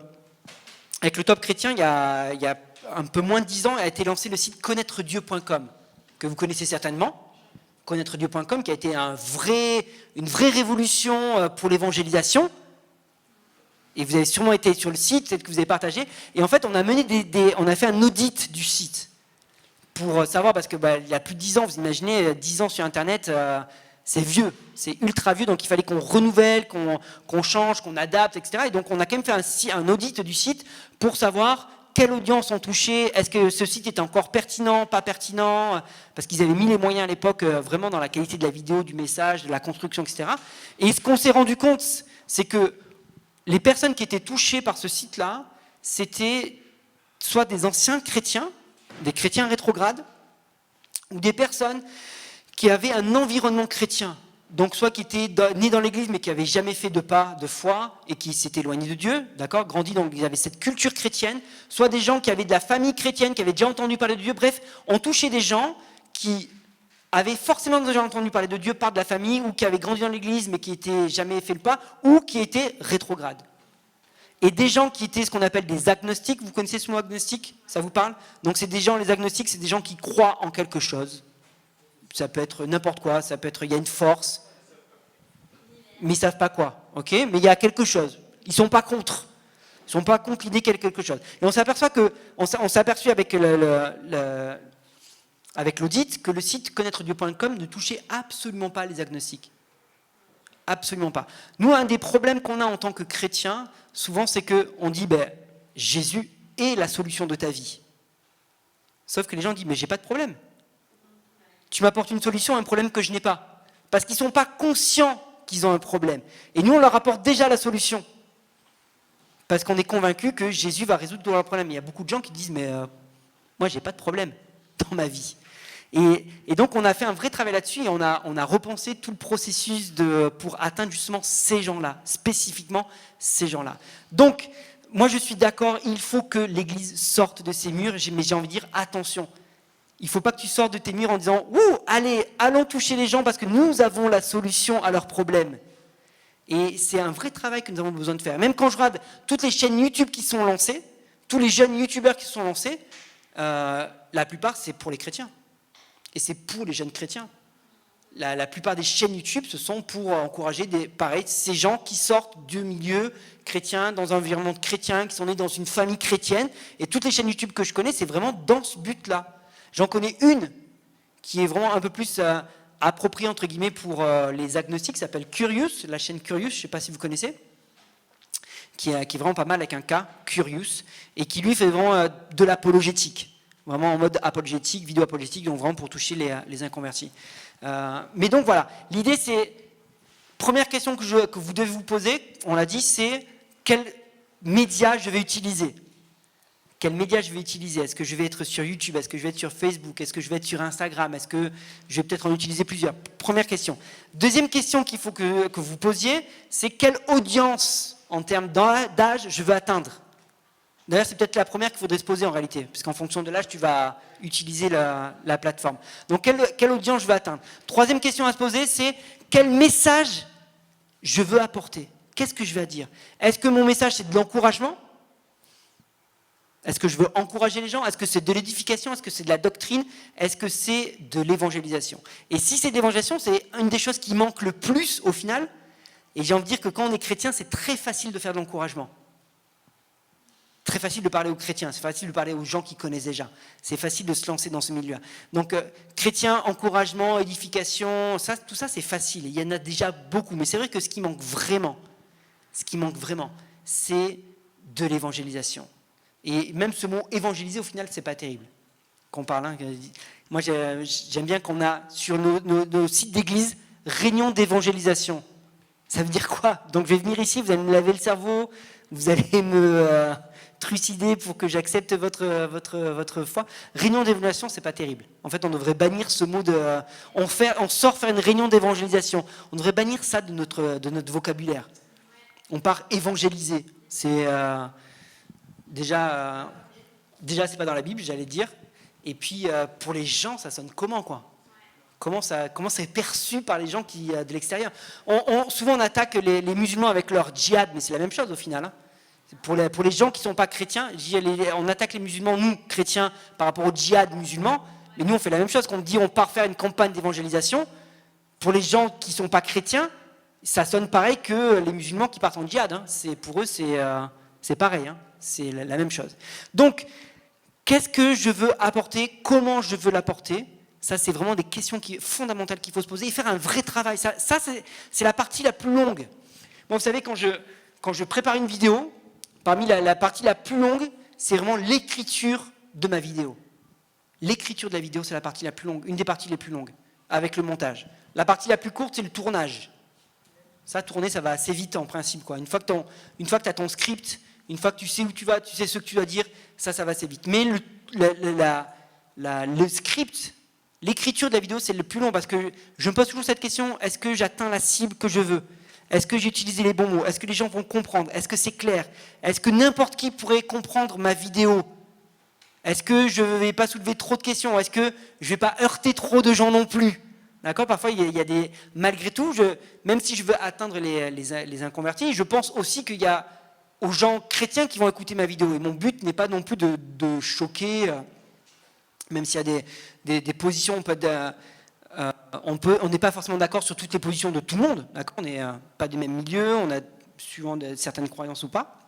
Top Chrétien, il y a un peu moins de 10 ans, a été lancé le site connaîtredieu.com, que vous connaissez certainement. Connaîtredieu.com, qui a été une vraie révolution pour l'évangélisation. Et vous avez sûrement été sur le site, peut-être que vous avez partagé. Et en fait, on a fait un audit du site pour savoir, parce que il y a plus de 10 ans, vous imaginez, 10 ans sur Internet, c'est vieux, c'est ultra vieux, donc il fallait qu'on renouvelle, qu'on change, qu'on adapte, etc. Et donc on a quand même fait un audit du site pour savoir quelle audience ont touché, est-ce que ce site était encore pertinent, pas pertinent, parce qu'ils avaient mis les moyens à l'époque vraiment dans la qualité de la vidéo, du message, de la construction, etc. Et ce qu'on s'est rendu compte, c'est que les personnes qui étaient touchées par ce site-là, c'était soit des anciens chrétiens, des chrétiens rétrogrades, ou des personnes qui avaient un environnement chrétien. Donc soit qui étaient nés dans l'église mais qui n'avaient jamais fait de pas de foi et qui s'étaient éloignés de Dieu, d'accord, grandi, donc ils avaient cette culture chrétienne, soit des gens qui avaient de la famille chrétienne, qui avaient déjà entendu parler de Dieu, bref, on touchait des gens qui avaient forcément déjà entendu parler de Dieu par de la famille ou qui avaient grandi dans l'église mais qui n'étaient jamais fait le pas ou qui étaient rétrogrades. Et des gens qui étaient ce qu'on appelle des agnostiques, vous connaissez ce mot agnostique? Ça vous parle? Donc c'est des gens, les agnostiques, c'est des gens qui croient en quelque chose. Ça peut être n'importe quoi, ça peut être, il y a une force, mais ils ne savent pas quoi, ok? Mais il y a quelque chose. Ils ne sont pas contre. Ils ne sont pas contre l'idée qu'il y a quelque chose. Et on s'aperçoit on s'est aperçu avec avec l'audit que le site connaîtredieu.com ne touchait absolument pas les agnostiques. Absolument pas. Nous, un des problèmes qu'on a en tant que chrétiens, souvent, c'est qu'on dit, Jésus est la solution de ta vie. Sauf que les gens disent, mais j'ai pas de problème. Tu m'apportes une solution à un problème que je n'ai pas. Parce qu'ils ne sont pas conscients qu'ils ont un problème. Et nous, on leur apporte déjà la solution. Parce qu'on est convaincu que Jésus va résoudre tous leurs problèmes. Il y a beaucoup de gens qui disent, mais moi, j'ai pas de problème dans ma vie. Et donc, on a fait un vrai travail là-dessus et on a repensé tout le processus pour atteindre justement ces gens-là, spécifiquement ces gens-là. Donc, moi, je suis d'accord, il faut que l'Église sorte de ses murs, mais j'ai envie de dire, attention. Il ne faut pas que tu sortes de tes murs en disant « Ouh, allez, allons toucher les gens parce que nous avons la solution à leurs problèmes. » Et c'est un vrai travail que nous avons besoin de faire. Même quand je regarde toutes les chaînes YouTube qui sont lancées, tous les jeunes YouTubeurs qui sont lancés, la plupart, c'est pour les chrétiens. Et c'est pour les jeunes chrétiens. La plupart des chaînes YouTube, ce sont pour encourager ces gens qui sortent du milieu chrétien, dans un environnement chrétien, qui sont nés dans une famille chrétienne. Et toutes les chaînes YouTube que je connais, c'est vraiment dans ce but-là. J'en connais une qui est vraiment un peu plus appropriée, entre guillemets, pour les agnostiques, qui s'appelle Curious, la chaîne Curious, je ne sais pas si vous connaissez, qui est vraiment pas mal avec un K, Curious, et qui lui fait vraiment de l'apologétique, vraiment en mode apologétique, vidéo apologétique, donc vraiment pour toucher les inconvertis. Mais donc voilà, l'idée c'est, première question que vous devez vous poser, on l'a dit, c'est quel média je vais utiliser? Quel média je vais utiliser? Est-ce que je vais être sur YouTube? Est-ce que je vais être sur Facebook? Est-ce que je vais être sur Instagram? Est-ce que je vais peut-être en utiliser plusieurs? Première question. Deuxième question qu'il faut que vous posiez, c'est quelle audience en termes d'âge je veux atteindre? D'ailleurs, c'est peut-être la première qu'il faudrait se poser en réalité, parce qu'en fonction de l'âge, tu vas utiliser la plateforme. Donc, quelle audience je veux atteindre? Troisième question à se poser, c'est quel message je veux apporter? Qu'est-ce que je vais dire? Est-ce que mon message, c'est de l'encouragement? Est-ce que je veux encourager les gens? Est-ce que c'est de l'édification? Est-ce que c'est de la doctrine? Est-ce que c'est de l'évangélisation? Et si c'est de l'évangélisation, c'est une des choses qui manque le plus au final. Et j'ai envie de dire que quand on est chrétien, c'est très facile de faire de l'encouragement. Très facile de parler aux chrétiens, c'est facile de parler aux gens qui connaissent déjà. C'est facile de se lancer dans ce milieu-là. Donc, chrétien, encouragement, édification, tout ça, c'est facile. Il y en a déjà beaucoup. Mais c'est vrai que ce qui manque vraiment, c'est de l'évangélisation. Et même ce mot évangéliser, au final, c'est pas terrible. Qu'on parle, hein. Moi, j'aime bien qu'on a sur nos sites d'église réunion d'évangélisation. Ça veut dire quoi? Donc, je vais venir ici, vous allez me laver le cerveau, vous allez me trucider pour que j'accepte votre foi. Réunion d'évangélisation, c'est pas terrible. En fait, on devrait bannir ce mot de. On sort faire une réunion d'évangélisation. On devrait bannir ça de notre vocabulaire. On part évangéliser. C'est déjà, c'est pas dans la Bible, j'allais dire. Et puis, pour les gens, ça sonne comment, quoi? Comment c'est perçu par les gens de l'extérieur? Souvent, on attaque les musulmans avec leur djihad, mais c'est la même chose au final. Hein. Pour les gens qui ne sont pas chrétiens, on attaque les musulmans, nous, chrétiens, par rapport au djihad musulman, mais nous, on fait la même chose. Quand on dit on part faire une campagne d'évangélisation, pour les gens qui ne sont pas chrétiens, ça sonne pareil que les musulmans qui partent en djihad. Hein. Pour eux, c'est pareil. Hein. C'est la même chose. Donc, qu'est-ce que je veux apporter? Comment je veux l'apporter? Ça, c'est vraiment des questions fondamentales qu'il faut se poser et faire un vrai travail. Ça c'est la partie la plus longue. Bon, vous savez, quand je prépare une vidéo, parmi la partie la plus longue, c'est vraiment l'écriture de ma vidéo. L'écriture de la vidéo, c'est la partie la plus longue, une des parties les plus longues, avec le montage. La partie la plus courte, c'est le tournage. Ça, tourner, ça va assez vite en principe, quoi. Une fois que tu as ton script, une fois que tu sais où tu vas, tu sais ce que tu dois dire, ça va assez vite. Mais le script, l'écriture de la vidéo, c'est le plus long parce que je me pose toujours cette question, est-ce que j'atteins la cible que je veux? Est-ce que j'ai utilisé les bons mots? Est-ce que les gens vont comprendre? Est-ce que c'est clair? Est-ce que n'importe qui pourrait comprendre ma vidéo? Est-ce que je ne vais pas soulever trop de questions? Est-ce que je ne vais pas heurter trop de gens non plus? D'accord? Parfois, il y a des... Malgré tout, même si je veux atteindre les inconvertis, je pense aussi qu'il y a aux gens chrétiens qui vont écouter ma vidéo. Et mon but n'est pas non plus de choquer, même s'il y a des positions, on n'est pas forcément d'accord sur toutes les positions de tout le monde. D'accord? On n'est pas du même milieu, on a suivant certaines croyances ou pas.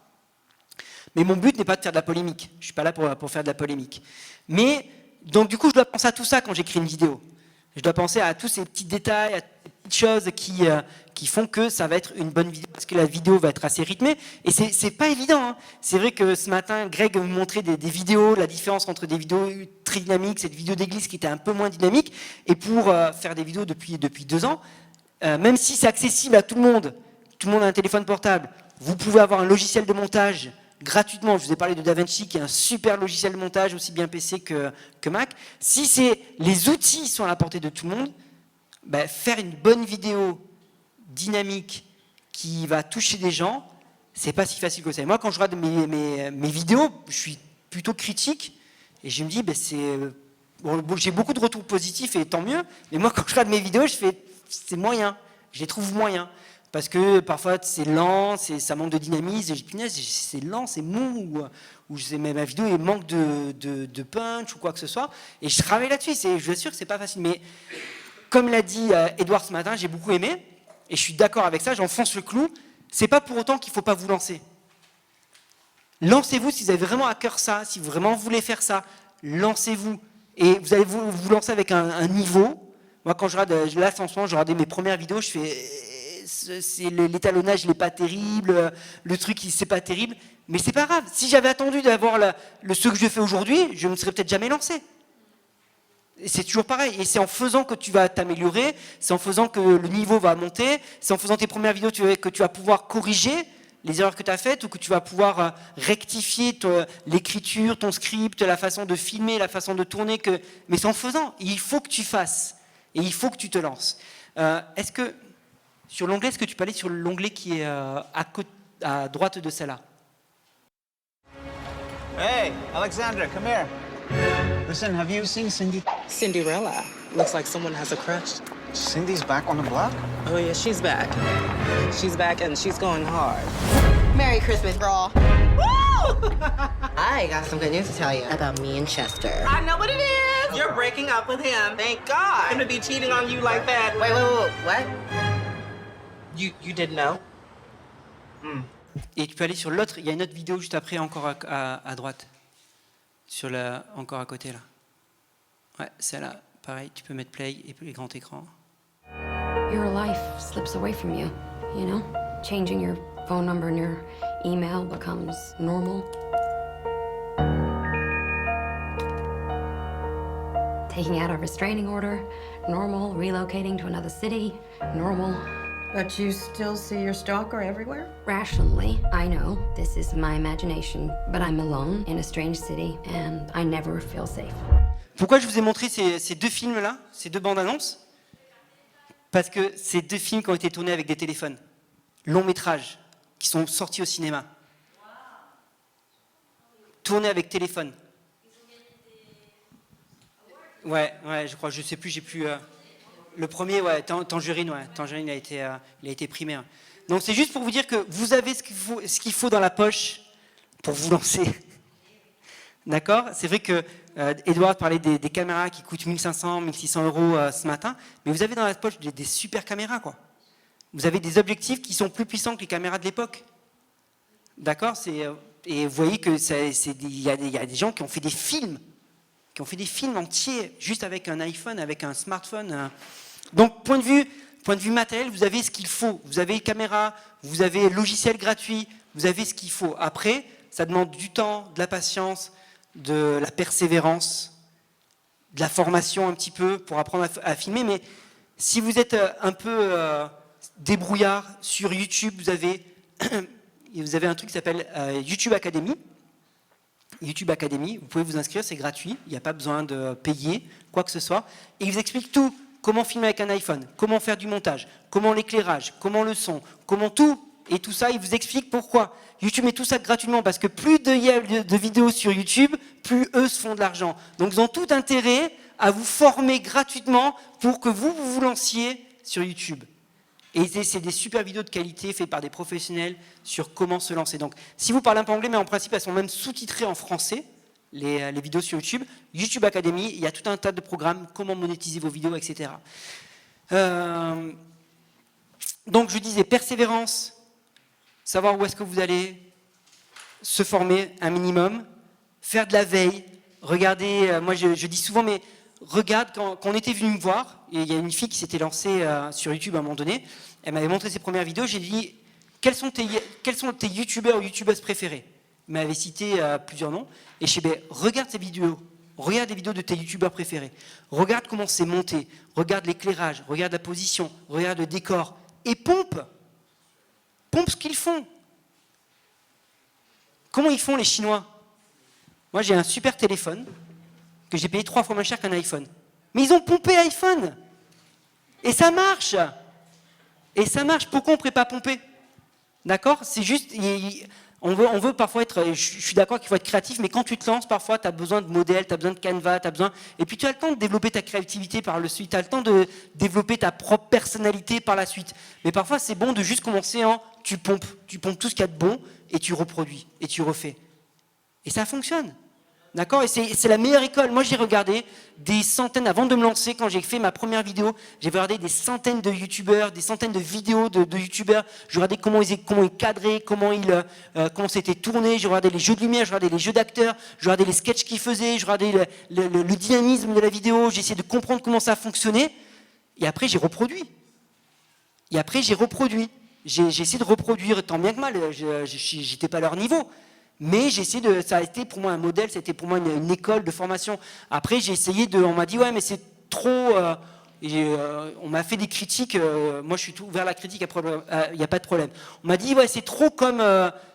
Mais mon but n'est pas de faire de la polémique. Je ne suis pas là pour faire de la polémique. Mais, donc du coup, je dois penser à tout ça quand j'écris une vidéo. Je dois penser à tous ces petits détails, à toutes ces petites choses qui font que ça va être une bonne vidéo, parce que la vidéo va être assez rythmée. Et c'est pas évident. Hein. C'est vrai que ce matin, Greg me montrait des vidéos, la différence entre des vidéos très dynamiques, cette vidéo d'église qui était un peu moins dynamique, et pour faire des vidéos depuis 2 ans, même si c'est accessible à tout le monde a un téléphone portable, vous pouvez avoir un logiciel de montage gratuitement. Je vous ai parlé de DaVinci qui est un super logiciel de montage, aussi bien PC que Mac. Si les outils sont à la portée de tout le monde, faire une bonne vidéo dynamique qui va toucher des gens, c'est pas si facile que ça. Et moi, quand je regarde mes vidéos, je suis plutôt critique et je me dis, j'ai beaucoup de retours positifs et tant mieux. Mais moi, quand je regarde mes vidéos, je fais, c'est moyen. Je les trouve moyens. Parce que parfois c'est lent, ça manque de dynamisme, et je dis punaise, c'est lent, c'est mou, ou ma vidéo elle manque de punch ou quoi que ce soit, et je travaille là-dessus, je vous assure que c'est pas facile, mais comme l'a dit Edouard ce matin, j'ai beaucoup aimé, et je suis d'accord avec ça, j'enfonce le clou, c'est pas pour autant qu'il faut pas vous lancer. Lancez-vous si vous avez vraiment à cœur ça, si vous vraiment voulez faire ça, lancez-vous, et vous allez vous lancer avec un niveau. Moi quand je regarde, là en ce moment, je regarde mes premières vidéos, je fais... l'étalonnage il n'est pas terrible, le truc c'est pas terrible, mais c'est pas grave. Si j'avais attendu d'avoir ce que je fais aujourd'hui, je ne me serais peut-être jamais lancé. Et c'est toujours pareil, et c'est en faisant que tu vas t'améliorer, c'est en faisant que le niveau va monter, c'est en faisant tes premières vidéos que tu vas pouvoir corriger les erreurs que tu as faites, ou que tu vas pouvoir rectifier l'écriture, ton script, la façon de filmer, la façon de tourner, mais c'est en faisant. Il faut que tu fasses, et il faut que tu te lances. Sur l'onglet, est-ce que tu peux aller sur l'onglet qui est à droite de celle-là? Hey, Alexandra, come here. Listen, have you seen Cindy? Cinderella. Looks like someone has a crush. Cindy's back on the block? Oh, yeah, she's back. She's back and she's going hard. Merry Christmas, Raw. Woo! I got some good news to tell you about me and Chester. I know what it is. You're breaking up with him. Thank God. Him to be cheating on you like that. Wait, what? You didn't know? Et tu peux aller sur l'autre, il y a une autre vidéo juste après, encore à droite. Encore à côté, là. Ouais, celle-là, pareil, tu peux mettre play et grand écran. Your life slips away from you, you know? Changing your phone number and your email becomes normal. Taking out a restraining order, normal. Relocating to another city, normal. But you still see your stalker everywhere? Rationally, I know this is my imagination, but I'm alone in a strange city and I never feel safe. Pourquoi je vous ai montré ces 2 films-là, ces 2 bandes-annonces? Parce que c'est 2 films qui ont été tournés avec des téléphones, longs métrages, qui sont sortis au cinéma. Tournés avec téléphone. Ouais, je crois, je sais plus, j'ai plus... Le premier, ouais, Tangerine, il a été primé. Ouais. Donc c'est juste pour vous dire que vous avez ce qu'il faut dans la poche pour vous lancer. D'accord? C'est vrai que Edouard parlait des caméras qui coûtent 1500, 1600 euros ce matin, mais vous avez dans la poche des super caméras, quoi. Vous avez des objectifs qui sont plus puissants que les caméras de l'époque. D'accord? Et vous voyez que il y a des gens qui ont fait des films entiers juste avec un iPhone, avec un smartphone. Donc, point de vue matériel, vous avez ce qu'il faut. Vous avez caméra, vous avez logiciel gratuit, vous avez ce qu'il faut. Après, ça demande du temps, de la patience, de la persévérance, de la formation un petit peu pour apprendre à filmer. Mais si vous êtes un peu débrouillard, sur YouTube, vous avez un truc qui s'appelle YouTube Academy. YouTube Academy, vous pouvez vous inscrire, c'est gratuit, il n'y a pas besoin de payer, quoi que ce soit. Et il vous explique tout, comment filmer avec un iPhone, comment faire du montage, comment l'éclairage, comment le son, comment tout. Et tout ça, il vous explique pourquoi. YouTube met tout ça gratuitement, parce que plus il y a de vidéos sur YouTube, plus eux se font de l'argent. Donc ils ont tout intérêt à vous former gratuitement pour que vous lanciez sur YouTube. Et c'est des super vidéos de qualité faites par des professionnels sur comment se lancer. Donc, si vous parlez un peu anglais, mais en principe, elles sont même sous-titrées en français, les vidéos sur YouTube. YouTube Academy, il y a tout un tas de programmes, comment monétiser vos vidéos, etc. Donc, je disais, persévérance, savoir où est-ce que vous allez, se former un minimum, faire de la veille, regarder, moi je dis souvent, mais regarde, quand on était venu me voir, et il y a une fille qui s'était lancée sur YouTube à un moment donné, elle m'avait montré ses premières vidéos, j'ai dit, quels sont tes youtubeurs ou youtubeuses préférés? Elle m'avait cité plusieurs noms, et je dis, regarde ces vidéos, regarde les vidéos de tes youtubeurs préférés, regarde comment c'est monté, regarde l'éclairage, regarde la position, regarde le décor, et pompe ce qu'ils font. Comment ils font les Chinois? Moi j'ai un super téléphone, que j'ai payé 3 fois moins cher qu'un iPhone. Mais ils ont pompé l'iPhone. Et ça marche. Et ça marche. Pourquoi on ne pourrait pas pomper? D'accord? C'est juste, on veut parfois être, je suis d'accord qu'il faut être créatif, mais quand tu te lances, parfois, tu as besoin de modèles, tu as besoin de Canva, et puis tu as le temps de développer ta créativité par la suite, tu as le temps de développer ta propre personnalité par la suite. Mais parfois, c'est bon de juste commencer tu pompes tout ce qu'il y a de bon, et tu reproduis, et tu refais. Et ça fonctionne. D'accord? Et c'est la meilleure école. Moi, j'ai regardé des centaines, avant de me lancer, quand j'ai fait ma première vidéo, j'ai regardé des centaines de youtubeurs, des centaines de vidéos de youtubeurs. Je regardais comment ils cadraient, comment c'était tourné. Je regardais les jeux de lumière, je regardais les jeux d'acteurs, je regardais les sketchs qu'ils faisaient, je regardais le dynamisme de la vidéo. J'ai essayé de comprendre comment ça fonctionnait. Et après, j'ai reproduit. J'ai essayé de reproduire tant bien que mal. J'étais pas à leur niveau. Mais j'ai essayé ça a été pour moi un modèle, c'était pour moi une école de formation. Après, j'ai essayé on m'a dit, ouais, mais c'est trop, on m'a fait des critiques, moi je suis tout ouvert à la critique, il n'y a pas de problème. On m'a dit, ouais, c'est trop comme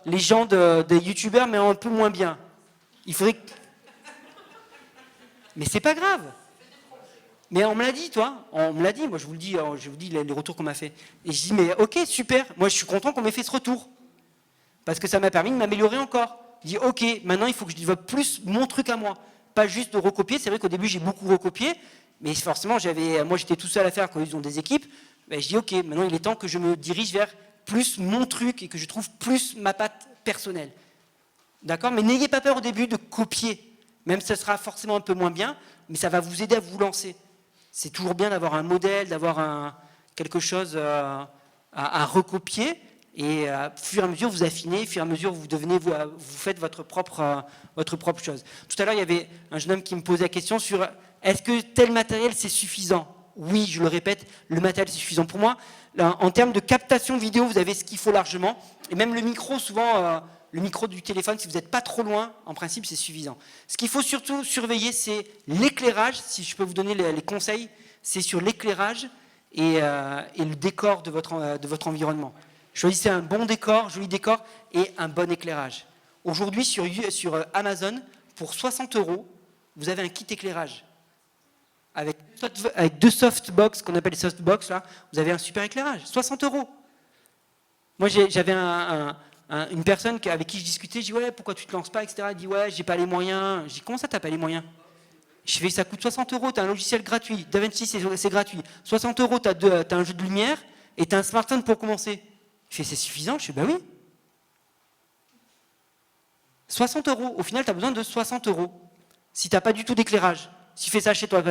les gens des youtubeurs, mais un peu moins bien. Il faudrait Mais c'est pas grave. Mais on me l'a dit, toi, on me l'a dit, moi je vous dis les retours qu'on m'a fait. Et je dis, mais ok, super, moi je suis content qu'on m'ait fait ce retour. Parce que ça m'a permis de m'améliorer encore. Je dis, ok, maintenant il faut que je développe plus mon truc à moi. Pas juste de recopier. C'est vrai qu'au début j'ai beaucoup recopié, mais forcément moi j'étais tout seul à faire quand ils ont des équipes. Ben, je dis, ok, maintenant il est temps que je me dirige vers plus mon truc et que je trouve plus ma patte personnelle. D'accord? Mais n'ayez pas peur au début de copier. Même si ça sera forcément un peu moins bien, mais ça va vous aider à vous lancer. C'est toujours bien d'avoir un modèle, d'avoir quelque chose à recopier. Et au fur et à mesure, vous affinez, au fur et à mesure, vous faites votre propre chose. Tout à l'heure, il y avait un jeune homme qui me posait la question sur est-ce que tel matériel, c'est suffisant? Oui, je le répète, le matériel, c'est suffisant pour moi. Là, en termes de captation vidéo, vous avez ce qu'il faut largement. Et même le micro, souvent, le micro du téléphone, si vous n'êtes pas trop loin, en principe, c'est suffisant. Ce qu'il faut surtout surveiller, c'est l'éclairage. Si je peux vous donner les conseils, c'est sur l'éclairage et le décor de votre environnement. Choisissez un bon décor, joli décor et un bon éclairage. Aujourd'hui, sur Amazon, pour 60 €, vous avez un kit éclairage. Avec 2 softbox, qu'on appelle les softbox, là, vous avez un super éclairage. 60 €. Moi, j'avais une personne avec qui je discutais, je dis, ouais, pourquoi tu te lances pas, etc. Elle dit, ouais, j'ai pas les moyens. Je dis, comment ça, t'as pas les moyens? Je fais, ça coûte 60 €, t'as un logiciel gratuit. DaVinci, c'est gratuit. 60 €, t'as un jeu de lumière et t'as un smartphone pour commencer. Je fais, c'est suffisant? Je fais, bah oui. 60 €. Au final, tu as besoin de 60 €. Si tu n'as pas du tout d'éclairage. Si tu fais ça chez toi,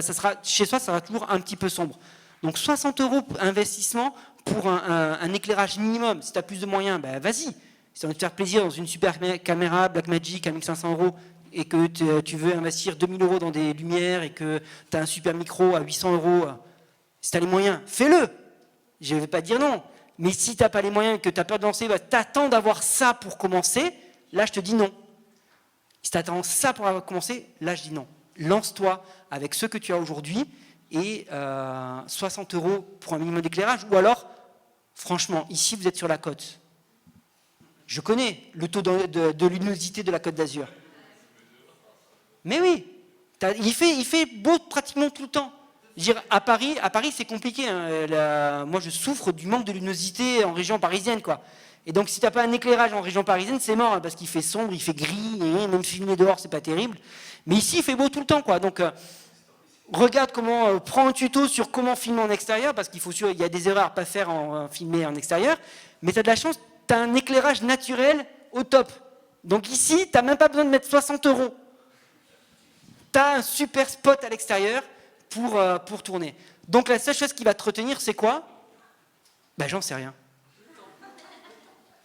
chez soi, ça sera toujours un petit peu sombre. Donc 60 € investissement pour un éclairage minimum. Si tu as plus de moyens, bah vas-y. Si tu as envie de te faire plaisir dans une super caméra Blackmagic à 1500 € et que tu veux investir 2000 € dans des lumières et que tu as un super micro à 800 €, si tu as les moyens, fais-le. Je ne vais pas dire non. Mais si tu n'as pas les moyens et que tu as peur de lancer, bah, tu attends d'avoir ça pour commencer. là je te dis non. Si tu attends ça pour avoir commencé, là je dis non. Lance-toi avec ce que tu as aujourd'hui et 60 € pour un minimum d'éclairage, ou alors, franchement, ici vous êtes sur la côte. Je connais le taux de luminosité de la Côte d'Azur. Mais oui, il fait beau pratiquement tout le temps. Je veux dire, à Paris c'est compliqué. Hein. Moi, je souffre du manque de luminosité en région parisienne, quoi. Et donc, si tu n'as pas un éclairage en région parisienne, c'est mort, hein, parce qu'il fait sombre, il fait gris, et même filmer dehors, c'est pas terrible. Mais ici, il fait beau tout le temps, quoi. Donc, regarde comment, prends un tuto sur comment filmer en extérieur, parce qu'il y a des erreurs à pas faire en filmer en extérieur. Mais tu as de la chance, tu as un éclairage naturel au top. Donc ici, tu n'as même pas besoin de mettre 60 €. Tu as un super spot à l'extérieur pour tourner. Donc la seule chose qui va te retenir, c'est quoi? Ben, j'en sais rien.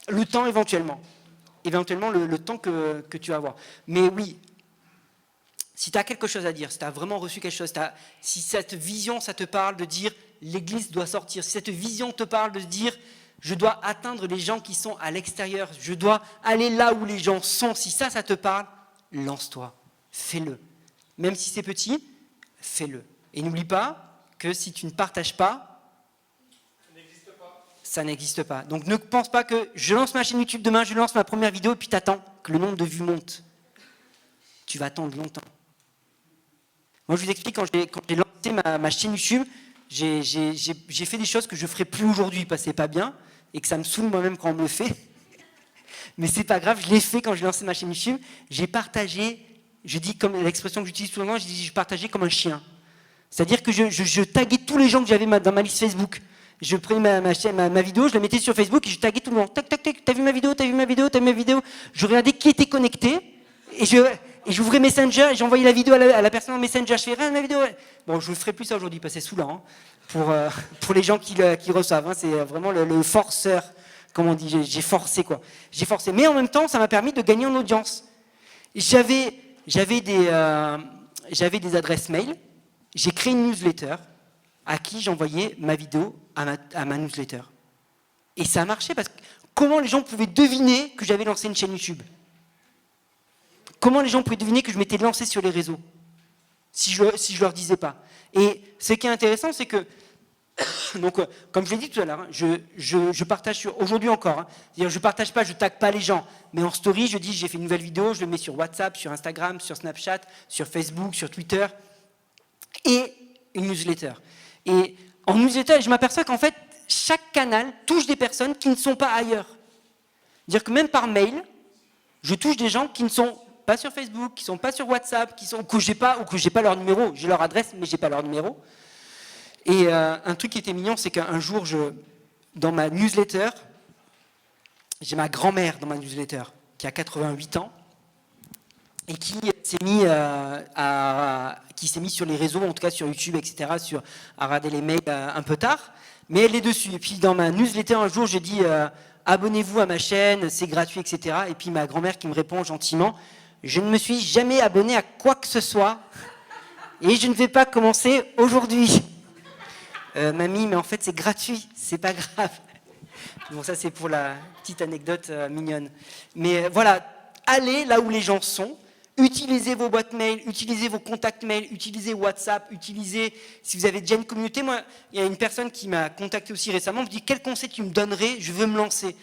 Le temps éventuellement. Éventuellement le temps que tu vas avoir. Mais oui, si tu as quelque chose à dire, si tu as vraiment reçu quelque chose, si cette vision, ça te parle de dire l'Église doit sortir, si cette vision te parle de dire je dois atteindre les gens qui sont à l'extérieur, je dois aller là où les gens sont, si ça te parle, lance-toi, fais-le. Même si c'est petit, fais-le. Et n'oublie pas que si tu ne partages pas, ça n'existe pas. Donc ne pense pas que je lance ma chaîne YouTube demain, je lance ma première vidéo et puis t'attends que le nombre de vues monte. Tu vas attendre longtemps. Moi je vous explique, quand j'ai lancé ma chaîne YouTube, j'ai fait des choses que je ne ferai plus aujourd'hui parce que c'est pas bien et que ça me saoule moi-même quand on me le fait. Mais c'est pas grave, je l'ai fait quand j'ai lancé ma chaîne YouTube. J'ai partagé, je dis comme l'expression que j'utilise souvent, je partageais comme un chien. C'est-à-dire que je taguais tous les gens que j'avais dans ma liste Facebook. Je prenais ma vidéo, je la mettais sur Facebook et je taguais tout le monde. Tac, tac, tac, t'as vu ma vidéo, t'as vu ma vidéo, t'as vu ma vidéo. Je regardais qui était connecté et j'ouvrais Messenger et j'envoyais la vidéo à la personne en Messenger. Je fais rien de ma vidéo. Bon, je ne ferai plus ça aujourd'hui parce que c'est saoulant hein, pour les gens qui reçoivent. Hein, c'est vraiment le forceur, comme on dit. J'ai forcé quoi. J'ai forcé. Mais en même temps, ça m'a permis de gagner en audience. J'avais des adresses mail. J'ai créé une newsletter à qui j'envoyais ma vidéo à ma newsletter. Et ça a marché parce que comment les gens pouvaient deviner que j'avais lancé une chaîne YouTube? Comment les gens pouvaient deviner que je m'étais lancé sur les réseaux si je leur disais pas? Et ce qui est intéressant, c'est que, donc, comme je l'ai dit tout à l'heure, hein, je partage aujourd'hui encore. Hein, c'est-à-dire, je partage pas, je tag pas les gens, mais en story, je dis j'ai fait une nouvelle vidéo, je le mets sur WhatsApp, sur Instagram, sur Snapchat, sur Facebook, sur Twitter, et une newsletter. Et en newsletter, je m'aperçois qu'en fait, chaque canal touche des personnes qui ne sont pas ailleurs. C'est-à-dire que même par mail, je touche des gens qui ne sont pas sur Facebook, qui ne sont pas sur WhatsApp, que j'ai pas leur numéro. J'ai leur adresse, mais j'ai pas leur numéro. Et un truc qui était mignon, c'est qu'un jour, dans ma newsletter, j'ai ma grand-mère dans ma newsletter, qui a 88 ans, et qui s'est mis sur les réseaux, en tout cas sur YouTube, etc., à regarder les mails un peu tard, mais elle est dessus. Et puis dans ma newsletter, un jour, j'ai dit abonnez-vous à ma chaîne, c'est gratuit, etc. Et puis ma grand-mère qui me répond gentiment, je ne me suis jamais abonné à quoi que ce soit, et je ne vais pas commencer aujourd'hui. Mamie, mais en fait c'est gratuit, c'est pas grave. Bon, ça c'est pour la petite anecdote mignonne. Mais voilà, allez là où les gens sont. Utilisez vos boîtes mail, utilisez vos contacts mail, utilisez WhatsApp, si vous avez déjà une communauté. Moi, il y a une personne qui m'a contacté aussi récemment, me dit quel conseil tu me donnerais, je veux me lancer.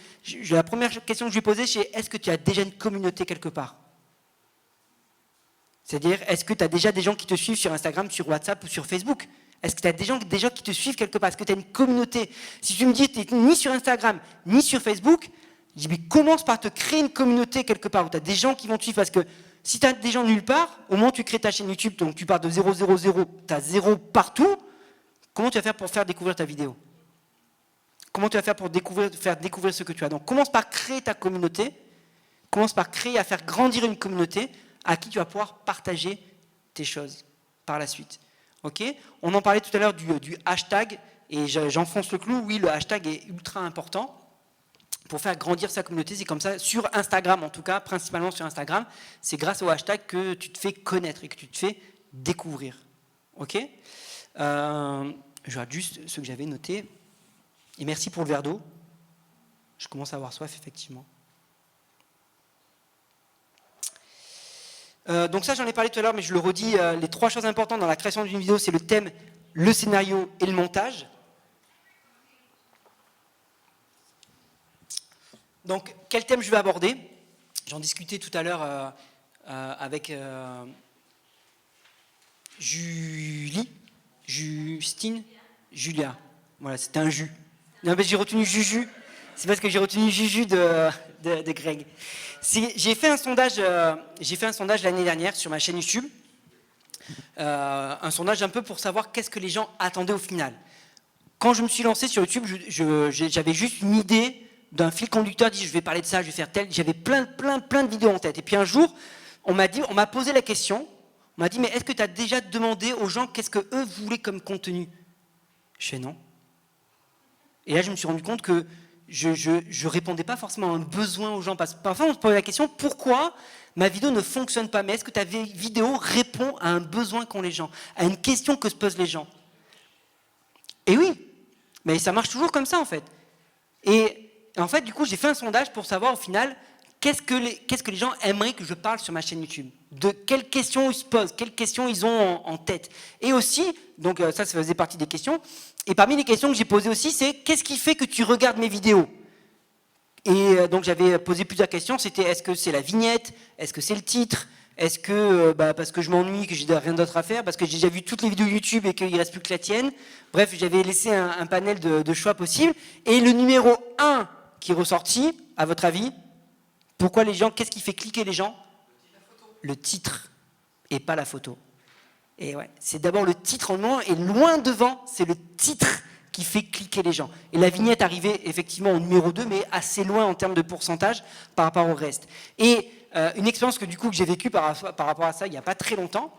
La première question que je lui ai posée, c'est est-ce que tu as déjà une communauté quelque part? C'est-à-dire, est-ce que tu as déjà des gens qui te suivent sur Instagram, sur WhatsApp ou sur Facebook? Est-ce que tu as des gens qui te suivent quelque part? Est-ce que tu as une communauté? Si tu me dis que tu n'es ni sur Instagram, ni sur Facebook, je dis mais commence par te créer une communauté quelque part où tu as des gens qui vont te suivre, parce que si tu as des gens nulle part, au moment où tu crées ta chaîne YouTube, donc tu pars de 0, 0, 0, tu as 0 partout, comment tu vas faire pour faire découvrir ta vidéo? Comment tu vas faire pour faire découvrir ce que tu as? Donc commence par créer ta communauté, commence par à faire grandir une communauté à qui tu vas pouvoir partager tes choses par la suite. Ok? On en parlait tout à l'heure du hashtag, et j'enfonce le clou, oui, le hashtag est ultra important. Pour faire grandir sa communauté, c'est comme ça, sur Instagram en tout cas, principalement sur Instagram, c'est grâce au hashtag que tu te fais connaître et que tu te fais découvrir. Ok? Je regarde juste ce que j'avais noté. Et merci pour le verre d'eau. Je commence à avoir soif, effectivement. Donc ça, j'en ai parlé tout à l'heure, mais je le redis, les 3 choses importantes dans la création d'une vidéo, c'est le thème, le scénario et le montage. Donc, quel thème je vais aborder? J'en discutais tout à l'heure avec Justine, Julia. Voilà, c'était un jus. Non, mais j'ai retenu Juju. C'est parce que j'ai retenu Juju de Greg. J'ai fait un sondage l'année dernière sur ma chaîne YouTube. Un sondage un peu pour savoir qu'est-ce que les gens attendaient au final. Quand je me suis lancé sur YouTube, j'avais juste une idée d'un fil conducteur, dit je vais parler de ça, je vais faire tel. J'avais plein de vidéos en tête. Et puis un jour, on m'a posé la question. On m'a dit mais est-ce que tu as déjà demandé aux gens qu'est-ce que eux voulaient comme contenu? Je fais non. Et là, je me suis rendu compte que je répondais pas forcément à un besoin aux gens. Parce que parfois, on se pose la question, pourquoi ma vidéo ne fonctionne pas? Mais est-ce que ta vidéo répond à un besoin qu'ont les gens, à une question que se posent les gens? Et oui, mais ça marche toujours comme ça, en fait. Et en fait, du coup, j'ai fait un sondage pour savoir, au final, qu'est-ce que les gens aimeraient que je parle sur ma chaîne YouTube? De quelles questions ils se posent, quelles questions ils ont en tête. Et aussi, donc ça faisait partie des questions, et parmi les questions que j'ai posées aussi, c'est qu'est-ce qui fait que tu regardes mes vidéos? Et donc j'avais posé plusieurs questions, c'était est-ce que c'est la vignette? Est-ce que c'est le titre? Est-ce que parce que je m'ennuie, que j'ai rien d'autre à faire? Parce que j'ai déjà vu toutes les vidéos YouTube et qu'il ne reste plus que la tienne? Bref, j'avais laissé un panel de choix possibles. Et le numéro 1 qui est ressorti, à votre avis, pourquoi les gens, qu'est-ce qui fait cliquer les gens? Le titre et pas la photo. Et ouais, c'est d'abord le titre en loin, et loin devant, c'est le titre qui fait cliquer les gens. Et la vignette arrivait effectivement au numéro 2, mais assez loin en termes de pourcentage par rapport au reste. Et une expérience que j'ai vécue par rapport à ça il n'y a pas très longtemps,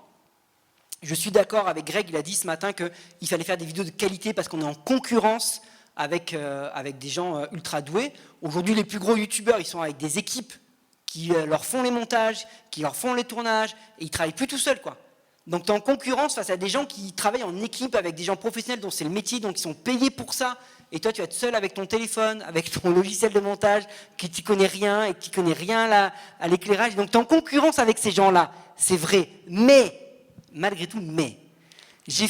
je suis d'accord avec Greg, il a dit ce matin qu'il fallait faire des vidéos de qualité parce qu'on est en concurrence avec des gens ultra doués. Aujourd'hui, les plus gros youtubeurs, ils sont avec des équipes qui leur font les montages, qui leur font les tournages, et ils ne travaillent plus tout seuls, quoi. Donc tu es en concurrence face à des gens qui travaillent en équipe avec des gens professionnels dont c'est le métier, donc ils sont payés pour ça. Et toi, tu vas être seul avec ton téléphone, avec ton logiciel de montage, qui ne connais rien et qui ne connaît rien à l'éclairage. Donc tu es en concurrence avec ces gens-là, c'est vrai. Mais, malgré tout, j'ai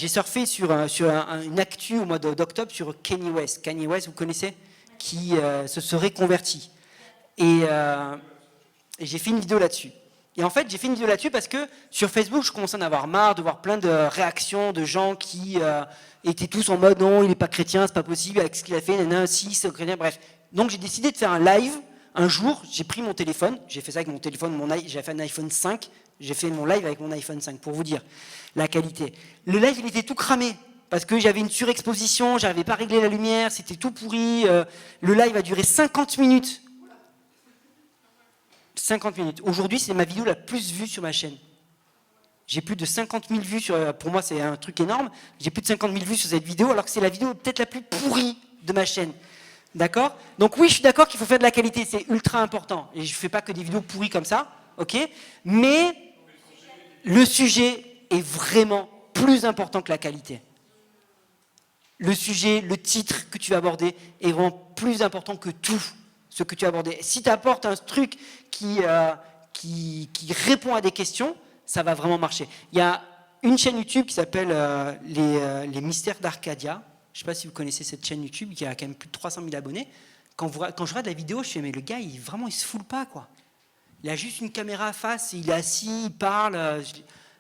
surfé sur une actu au mois d'octobre sur Kanye West. Kanye West, vous connaissez? Qui se serait converti. Et j'ai fait une vidéo là-dessus. Et en fait, j'ai fait une vidéo là-dessus parce que sur Facebook, je commençais à en avoir marre de voir plein de réactions de gens qui étaient tous en mode non, il n'est pas chrétien, c'est pas possible, avec ce qu'il a fait, si, c'est chrétien, bref. Donc j'ai décidé de faire un live. Un jour, j'ai pris mon téléphone, j'ai fait ça avec mon téléphone, j'ai fait un iPhone 5, j'ai fait mon live avec mon iPhone 5 pour vous dire la qualité. Le live, il était tout cramé parce que j'avais une surexposition, j'arrivais pas à régler la lumière, c'était tout pourri. Le live a duré 50 minutes. 50 minutes. Aujourd'hui, c'est ma vidéo la plus vue sur ma chaîne. J'ai plus de 50 000 vues pour moi, c'est un truc énorme. J'ai plus de 50 000 vues sur cette vidéo, alors que c'est la vidéo peut-être la plus pourrie de ma chaîne. D'accord? Donc oui, je suis d'accord qu'il faut faire de la qualité, c'est ultra important. Et je ne fais pas que des vidéos pourries comme ça, ok? Mais le sujet est vraiment plus important que la qualité. Le sujet, le titre que tu vas aborder est vraiment plus important que tout ce que tu as abordé. Si tu apportes un truc qui répond à des questions, ça va vraiment marcher. Il y a une chaîne YouTube qui s'appelle les Mystères d'Arcadia. Je ne sais pas si vous connaissez cette chaîne YouTube qui a quand même plus de 300 000 abonnés. Quand je regarde la vidéo, je fais mais le gars, il se foule pas, quoi. Il a juste une caméra face, il est assis, il parle.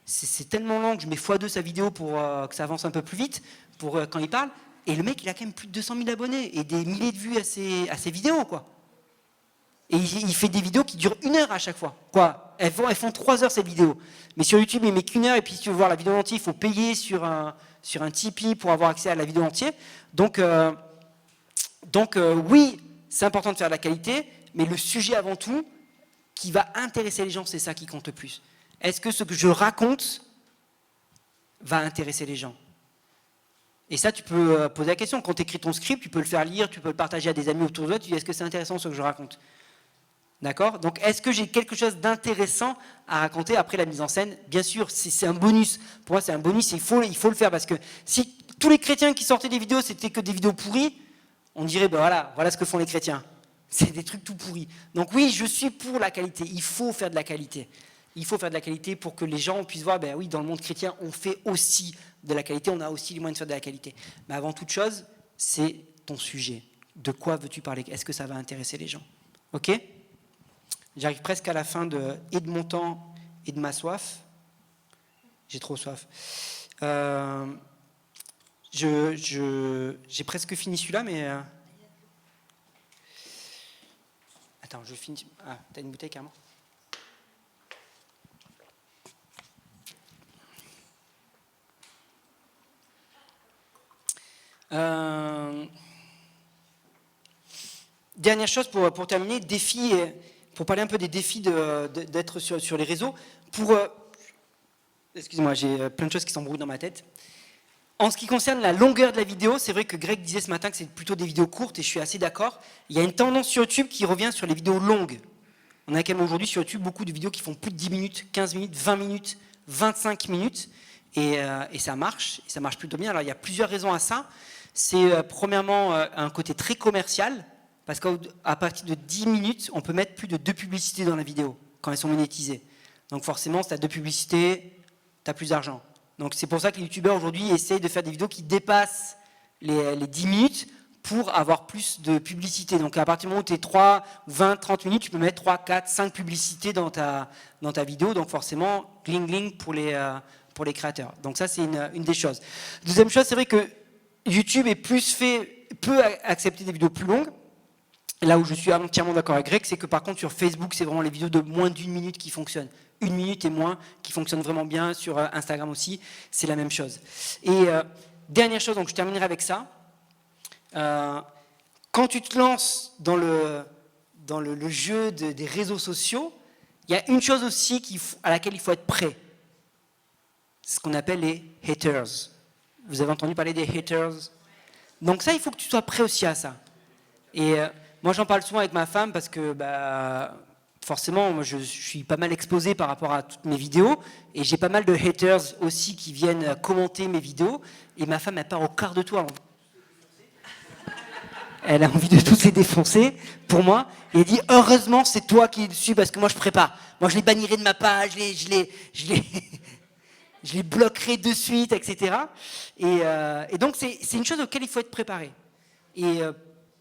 C'est tellement long que je mets x2 sa vidéo pour que ça avance un peu plus vite pour quand il parle. Et le mec, il a quand même plus de 200 000 abonnés et des milliers de vues à ses vidéos, quoi. Et il fait des vidéos qui durent 1 heure à chaque fois. Quoi, elles font 3 heures ces vidéos. Mais sur YouTube, il met qu'1 heure. Et puis si tu veux voir la vidéo entière, il faut payer sur un Tipeee pour avoir accès à la vidéo entière. Donc oui, c'est important de faire de la qualité, mais le sujet avant tout, qui va intéresser les gens, c'est ça qui compte le plus. Est-ce que ce que je raconte va intéresser les gens? Et ça, tu peux poser la question. Quand tu écris ton script, tu peux le faire lire, tu peux le partager à des amis autour de toi. Tu dis, est-ce que c'est intéressant ce que je raconte? D'accord? Donc, est-ce que j'ai quelque chose d'intéressant à raconter après la mise en scène? Bien sûr, c'est un bonus. Pour moi, c'est un bonus, il faut le faire parce que si tous les chrétiens qui sortaient des vidéos, c'était que des vidéos pourries, on dirait, ben voilà ce que font les chrétiens. C'est des trucs tout pourris. Donc oui, je suis pour la qualité. Il faut faire de la qualité. Il faut faire de la qualité pour que les gens puissent voir, ben oui, dans le monde chrétien, on fait aussi de la qualité, on a aussi les moyens de faire de la qualité. Mais avant toute chose, c'est ton sujet. De quoi veux-tu parler? Est-ce que ça va intéresser les gens? Ok? J'arrive presque à la fin et de mon temps et de ma soif. J'ai trop soif. J'ai presque fini celui-là, mais... Attends, je finis... Ah, t'as une bouteille, carrément? Dernière chose pour terminer, défi, pour parler un peu des défis d'être sur les réseaux. Excusez-moi, j'ai plein de choses qui s'embrouillent dans ma tête. En ce qui concerne la longueur de la vidéo, c'est vrai que Greg disait ce matin que c'est plutôt des vidéos courtes et je suis assez d'accord. Il y a une tendance sur YouTube qui revient sur les vidéos longues. On a quand même aujourd'hui sur YouTube beaucoup de vidéos qui font plus de 10 minutes, 15 minutes, 20 minutes, 25 minutes. Et ça marche plutôt bien. Alors il y a plusieurs raisons à ça. C'est premièrement un côté très commercial, parce qu'à partir de 10 minutes, on peut mettre plus de 2 publicités dans la vidéo, quand elles sont monétisées. Donc forcément, si tu as 2 publicités, tu as plus d'argent. Donc c'est pour ça que les youtubeurs aujourd'hui essayent de faire des vidéos qui dépassent les 10 minutes pour avoir plus de publicité. Donc à partir du moment où tu es 3, 20, 30 minutes, tu peux mettre 3, 4, 5 publicités dans ta vidéo. Donc forcément, gling pour les créateurs. Donc ça, c'est une des choses. Deuxième chose, c'est vrai que YouTube peut accepter des vidéos plus longues. Là où je suis entièrement d'accord avec Greg, c'est que par contre sur Facebook, c'est vraiment les vidéos de moins d'1 minute qui fonctionnent. 1 minute et moins qui fonctionnent vraiment bien. Sur Instagram aussi, c'est la même chose. Et dernière chose, donc je terminerai avec ça. Quand tu te lances dans le jeu des réseaux sociaux, il y a une chose aussi à laquelle il faut être prêt. C'est ce qu'on appelle les haters. Vous avez entendu parler des haters? Donc ça, il faut que tu sois prêt aussi à ça. Et moi, j'en parle souvent avec ma femme parce que forcément, moi, je suis pas mal exposé par rapport à toutes mes vidéos et j'ai pas mal de haters aussi qui viennent commenter mes vidéos. Et ma femme, elle part au quart de tour. Elle a envie de tous les défoncer pour moi. Et elle dit, heureusement, c'est toi qui es dessus parce que moi, je ne ferai pas. Moi, je les bannirai de ma page, je les bloquerai de suite, etc. Et donc, c'est une chose auquel il faut être préparé. Et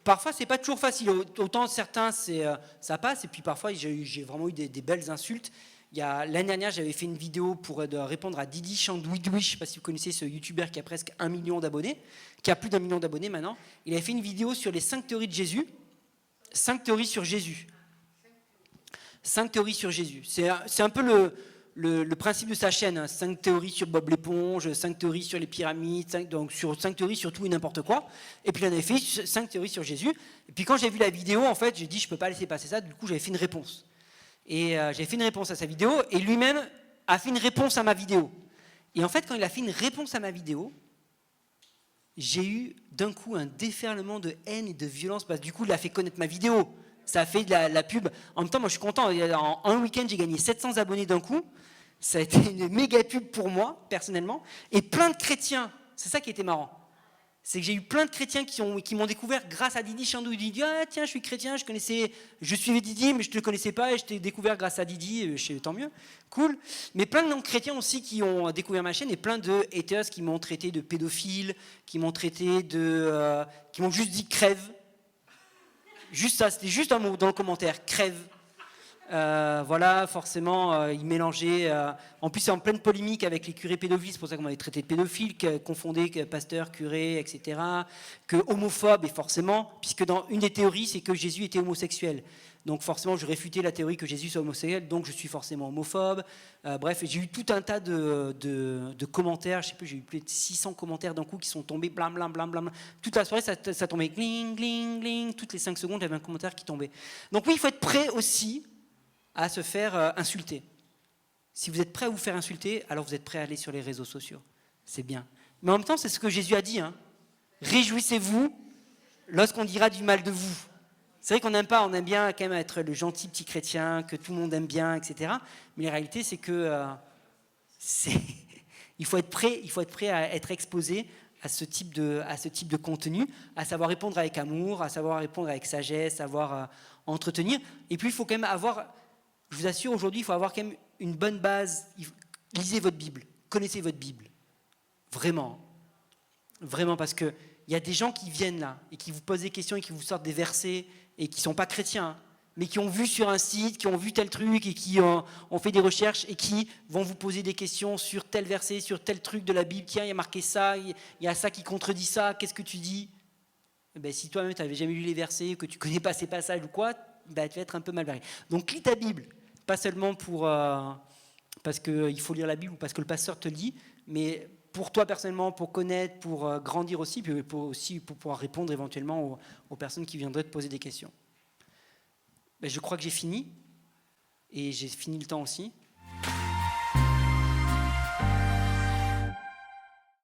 parfois, c'est pas toujours facile. Autant certains, ça passe. Et puis parfois, j'ai vraiment eu des belles insultes. L'année dernière, j'avais fait une vidéo pour répondre à Didi Chandouidoui. Je ne sais pas si vous connaissez ce youtubeur qui a presque 1 million d'abonnés, qui a plus d'1 million d'abonnés maintenant. Il avait fait une vidéo sur les 5 théories de Jésus. 5 théories sur Jésus. 5 théories sur Jésus. C'est un peu le principe de sa chaîne. Hein. 5 théories sur Bob l'éponge, 5 théories sur les pyramides, donc sur 5 théories sur tout et n'importe quoi. Et puis il en avait fait 5 théories sur Jésus. Et puis quand j'ai vu la vidéo, en fait, j'ai dit je ne peux pas laisser passer ça. Du coup, j'avais fait une réponse. Et j'ai fait une réponse à sa vidéo, et lui-même a fait une réponse à ma vidéo. Et en fait, quand il a fait une réponse à ma vidéo, j'ai eu d'un coup un déferlement de haine et de violence, parce que du coup, il a fait connaître ma vidéo. Ça a fait de la pub. En même temps, moi, je suis content. En un week-end, j'ai gagné 700 abonnés d'un coup. Ça a été une méga pub pour moi, personnellement. Et plein de chrétiens. C'est ça qui était marrant. C'est que j'ai eu plein de chrétiens qui m'ont découvert grâce à Didi Chandouidoui. Ils disent ah tiens, je suis chrétien, je suivais Didi, mais je ne te connaissais pas et je t'ai découvert grâce à Didi. Tant mieux, cool. Mais plein de non-chrétiens aussi qui ont découvert ma chaîne et plein de haters qui m'ont traité de pédophile, qui m'ont juste dit crève. Juste ça, c'était juste un mot dans le commentaire, crève. Voilà, forcément, ils mélangeaient. En plus, c'est en pleine polémique avec les curés pédophiles, c'est pour ça qu'on m'avait traité de pédophile, confondé pasteur, curé, etc. Que homophobe, et forcément, puisque dans une des théories, c'est que Jésus était homosexuel. Donc forcément, je réfutais la théorie que Jésus soit homosexuel, donc je suis forcément homophobe. Bref, j'ai eu tout un tas de commentaires, je sais plus, j'ai eu plus de 600 commentaires d'un coup qui sont tombés, blam, blam, blam, blam. Toute la soirée, ça tombait, gling, gling, gling. Toutes les 5 secondes, j'avais un commentaire qui tombait. Donc oui, il faut être prêt aussi à se faire insulter. Si vous êtes prêt à vous faire insulter, alors vous êtes prêt à aller sur les réseaux sociaux. C'est bien. Mais en même temps, c'est ce que Jésus a dit. Hein. Réjouissez-vous lorsqu'on dira du mal de vous. C'est vrai qu'on n'aime pas, on aime bien quand même être le gentil petit chrétien, que tout le monde aime bien, etc. Mais la réalité, c'est que il faut être prêt à être exposé à ce type de contenu, à savoir répondre avec amour, à savoir répondre avec sagesse, à savoir entretenir. Et puis il faut quand même avoir, je vous assure aujourd'hui, il faut avoir quand même une bonne base. Lisez votre Bible, connaissez votre Bible. Vraiment. Vraiment, parce qu'il y a des gens qui viennent là et qui vous posent des questions et qui vous sortent des versets et qui ne sont pas chrétiens, mais qui ont vu sur un site, qui ont vu tel truc et qui ont fait des recherches et qui vont vous poser des questions sur tel verset, sur tel truc de la Bible. Tiens, il y a marqué ça, il y a ça qui contredit ça, qu'est-ce que tu dis? Ben, si toi-même tu n'avais jamais lu les versets, que tu ne connais pas ces passages ou quoi, ben, tu vas être un peu mal barré. Donc lis ta Bible, pas seulement parce qu'il faut lire la Bible ou parce que le pasteur te le dit, mais pour toi personnellement, pour connaître, pour grandir aussi, puis pour pouvoir répondre éventuellement aux personnes qui viendraient te poser des questions. Ben, je crois que j'ai fini, et j'ai fini le temps aussi.